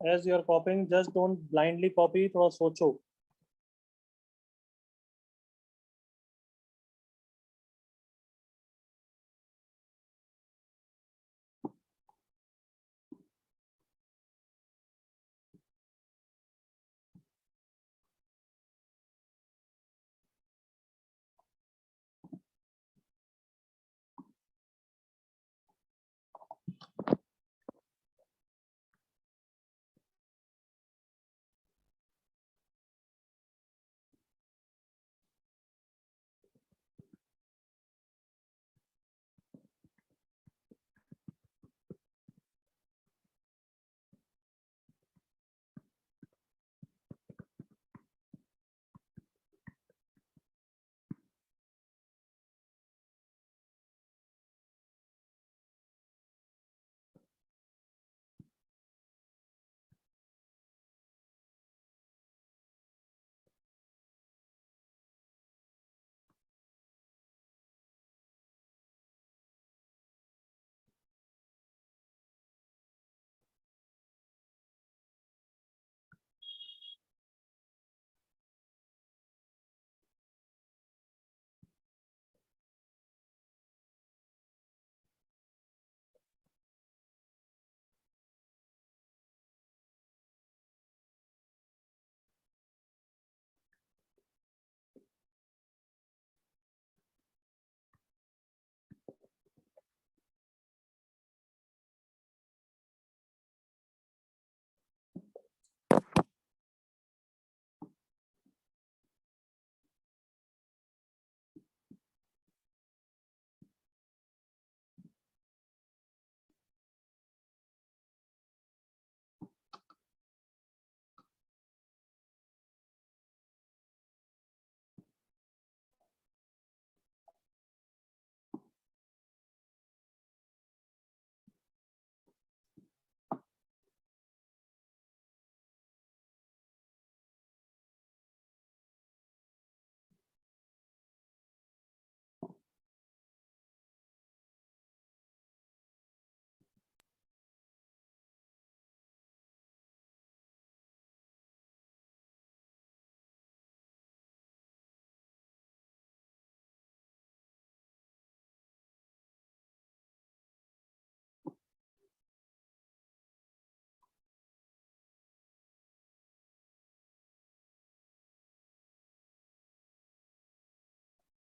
As you are copying, just don't blindly copy, थोड़ा सोचो.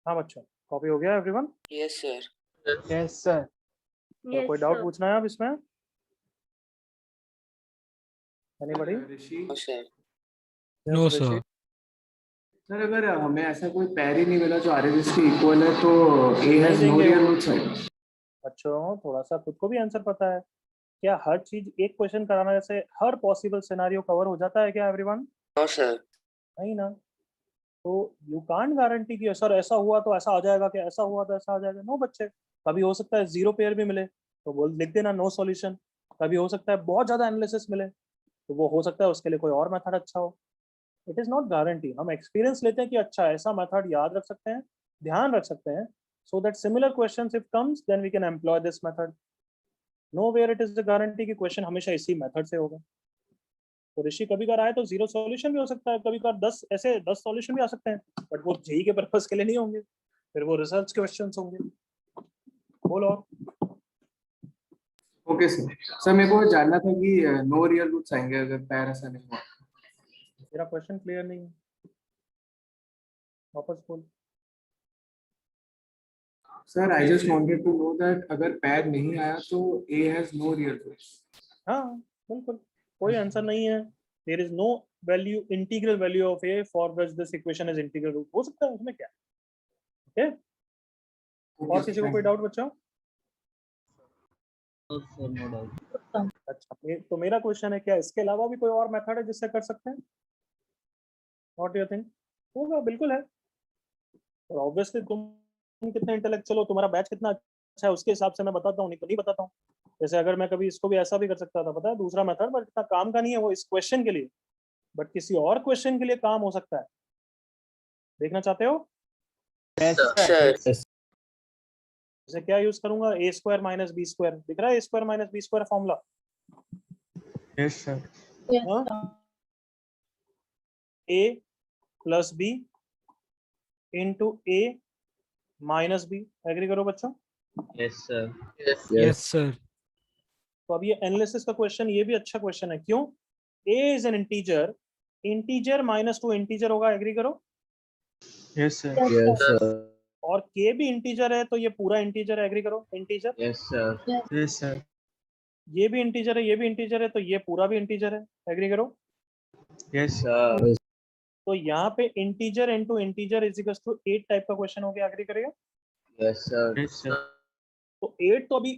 हाँ बच्चों, कॉपी हो गया everyone? Yes, sir. Yes sir. और कोई डाउट पूछना है आप इसमें? Anybody? No, sir. No sir. Sir अगर हमें ऐसा कोई पैर ही नहीं मिला जो RHS के इक्वल है तो A has no real roots है। बच्चों थोड़ा सा खुद को भी आंसर पता है क्या? हर चीज एक क्वेश्चन कराने से हर पॉसिबल सिनेरियो कवर हो जाता है क्या एवरीवन? No, sir. नहीं ना। तो यू कांट गारंटी कि सर ऐसा हुआ तो ऐसा आ जाएगा, क्या ऐसा हुआ तो ऐसा आ जाएगा? नो बच्चे, कभी हो सकता है जीरो पेयर भी मिले तो बोल लिख देना नो सॉल्यूशन। कभी हो सकता है बहुत ज्यादा एनालिसिस मिले तो वो हो सकता है उसके लिए कोई और मेथड अच्छा हो। It is not guarantee. हम एक्सपीरियंस लेते हैं कि अच्छा ऐसा मेथड याद रख सकते हैं, ध्यान रख सकते हैं, so that similar questions if comes then we can employ this method. Nowhere it is the guarantee कि क्वेश्चन हमेशा इसी मेथड से होगा। तो ऋषि कभी कभार आए तो जीरो सॉल्यूशन भी हो सकता है, कभी कभार 10 सॉल्यूशन भी आ सकते हैं, बट वो जेई के पर्पस के लिए नहीं होंगे, फिर वो रिसर्च क्वेश्चंस होंगे। बोलो। Okay sir. सर मेरे को जानना था कि नो रियल रूट्स आएंगे अगर पैर ऐसा नहीं हुआ। मेरा क्वेश्चन क्लियर नहीं है, वापस बोल। Sir I just wanted to know that अगर पैर नहीं आया तो A has no real roots। हाँ बिल्कुल, कोई आंसर नहीं है। There is no value, integral value of a for which this equation is integral root. हो सकता है उसमें क्या? ओके, और किसी को कोई डाउट बच्चों? अच्छा, तो मेरा क्वेश्चन है क्या इसके अलावा भी कोई और मेथड है जिससे कर सकते हैं? What do you think? होगा, बिल्कुल है। और ऑब्वियसली तुम कितने इंटेलेक्चुअल हो, तुम्हारा बैच कितना अच्छा है उसके हिसाब से मैं बताता हूँ, नहीं तो नहीं बताता हूँ। जैसे अगर मैं कभी इसको भी ऐसा भी कर सकता था, पता है, दूसरा मेथड, बट इतना काम का नहीं है वो इस क्वेश्चन के लिए, बट किसी और क्वेश्चन के लिए काम हो सकता है। देखना चाहते हो? Sir. जैसे क्या यूज करूंगा? A square minus B square. दिख रहा है A square minus B square formula? Yes sir. A plus B into A minus B. Agree करो बच्चों? Yes, sir. Yes sir. तो अब ये एनालिसिस का क्वेश्चन, ये भी अच्छा क्वेश्चन है। क्यों? A is an integer, integer minus two integer होगा। एग्री करो? Yes sir. और के भी इंटीजर है तो ये पूरा इंटीजर है। एग्री करो? Integer. Yes, sir. Yes sir. ये भी इंटीजर है, ये भी इंटीजर है, तो ये पूरा भी इंटीजर है। एग्री करो? Yes Sir. तो यहाँ पे integer into integer is equals to 8 type का क्वेश्चन हो गया। एग्री करेगा? Yes, sir. Yes sir. तो 8 तो अभी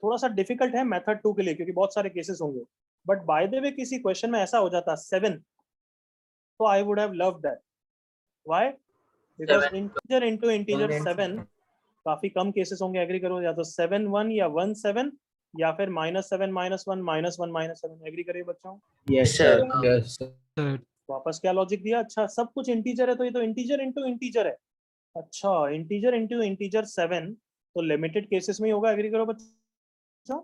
थोड़ा सा डिफिकल्ट है मेथड 2 के लिए, क्योंकि बहुत सारे केसेस होंगे। बट बाय द वे किसी क्वेश्चन में ऐसा हो जाता 7, तो I would have loved that. Why? Because integer into integer 7 काफी कम केसेस होंगे। एग्री करो? या तो 7 1 या 1 7 या फिर -7 -1 -1 -7। एग्री करिए बच्चों? Yes, sir. यस सर वापस क्या लॉजिक दिया? अच्छा सब कुछ इंटीजर है तो ये तो इंटीजर इनटू इंटीजर है। अच्छा इंटीजर इनटू इंटीजर 7 तो लिमिटेड केसेस में ही होगा। एग्री करो बच्चों?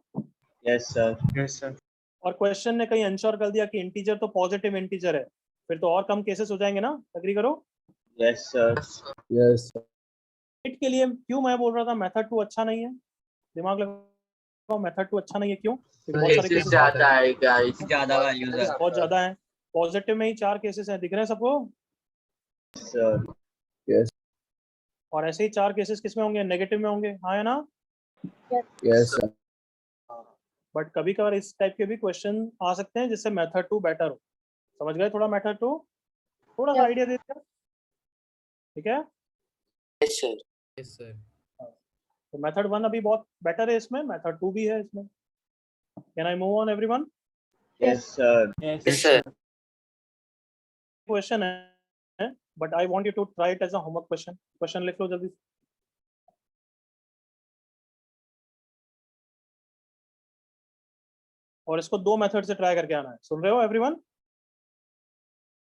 Yes, sir. Yes sir. और क्वेश्चन ने कहीं इंश्योर कर दिया कि इंटीजर तो पॉजिटिव इंटीजर है, फिर तो और कम केसेस हो जाएंगे ना। एग्री करो? Yes, sir. यस इट के लिए क्यों मैं बोल रहा था मेथड 2 अच्छा नहीं है? दिमाग लगाओ, मेथड 2 अच्छा नहीं है। क्यों? क्योंकि बहुत सारे केसेस ज्यादा है guys. ज्यादा values है. बहुत ज्यादा है। पॉजिटिव में ही 4 केसेस हैं, दिख रहे हैं सबको? Sir. और ऐसे ही 4 केसेस किस में होंगे? नेगेटिव में होंगे। हाँ या ना? यस बट कभी कभार इस टाइप के भी क्वेश्चन आ सकते हैं जिससे मेथड 2 बेटर हो। समझ गए? थोड़ा मेथड 2 थोड़ा सा आइडिया दे दिया, ठीक है? Yes, sir. Yes, sir. तो मेथड 1 अभी बहुत बेटर है, इसमें मेथड 2 भी है इसमें। Can I move on everyone? Yes, sir. Yes, sir. Question है but I want you to try it as a homework question. Question लिख लो जल्दी। और इसको 2 मेथड से ट्राई करके आना है। सुन रहे हो everyone?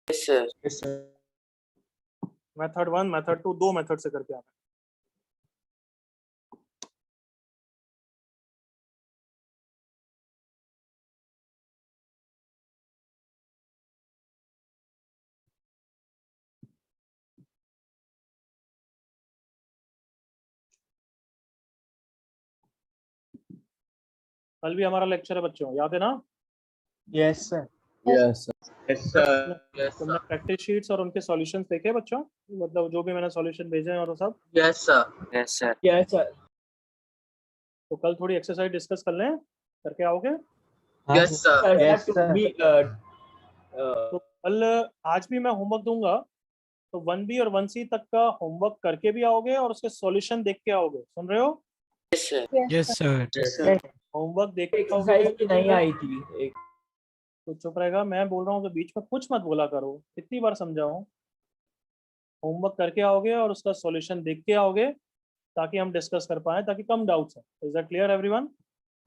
Yes, sir. Yes sir. Method 1 method 2 2 method से करके आना है। कल भी हमारा लेक्चर है बच्चों, याद है ना? Yes sir. Yes Yes, sir. Yes, तुमने sir. प्रैक्टिस शीट्स और उनके सॉल्यूशंस देखे बच्चों, मतलब जो भी मैंने सॉल्यूशन भेजे हैं और वो सब? Yes, sir. Yes, sir. Yes, sir. तो कल थोड़ी एक्सरसाइज डिस्कस कर लें, करके आओगे? Yes, sir. Sir, Yes, sir, sir. to be, तो कल आज भी मैं होमवर्क दूंगा, तो 1B और 1C तक का होमवर्क करके भी आओगे और उसके सॉल्यूशन देख के आओगे, सुन रहे हो? Yes, sir. Yes sir. Yes, sir. Homework देख के एक्सरसाइज की नहीं आओगे आई थी एक। तो चुप रहेगा, मैं बोल रहा हूँ तो बीच में कुछ मत बोला करो, कितनी बार समझाऊं? होमवर्क करके आओगे और उसका सॉल्यूशन देख के आओगे ताकि हम डिस्कस कर पाए, ताकि कम डाउट्स हैं। Is that clear everyone?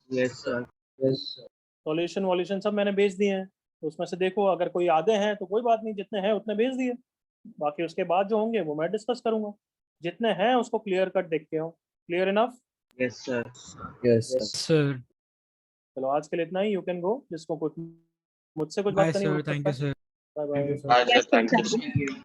Yes, sir. Yes, sir. Solution violation सब मैंने भेज दिए हैं, तो उसमें से देखो, अगर कोई आधे हैं तो कोई बात नहीं, जितने हैं उतने भेज दिए, बाकी उसके बाद जो होंगे वो मैं डिस्कस करूंगा। जितने हैं उसको क्लियर कट देख के आओ। Clear enough? Yes, sir. Yes, sir. Sir चलो आज के लिए इतना ही, यू कैन गो। जिसको कुछ मुझसे कुछ बाय बात करनी सर, हो thank you sir. Bye bye. Bye, sir. Thank you.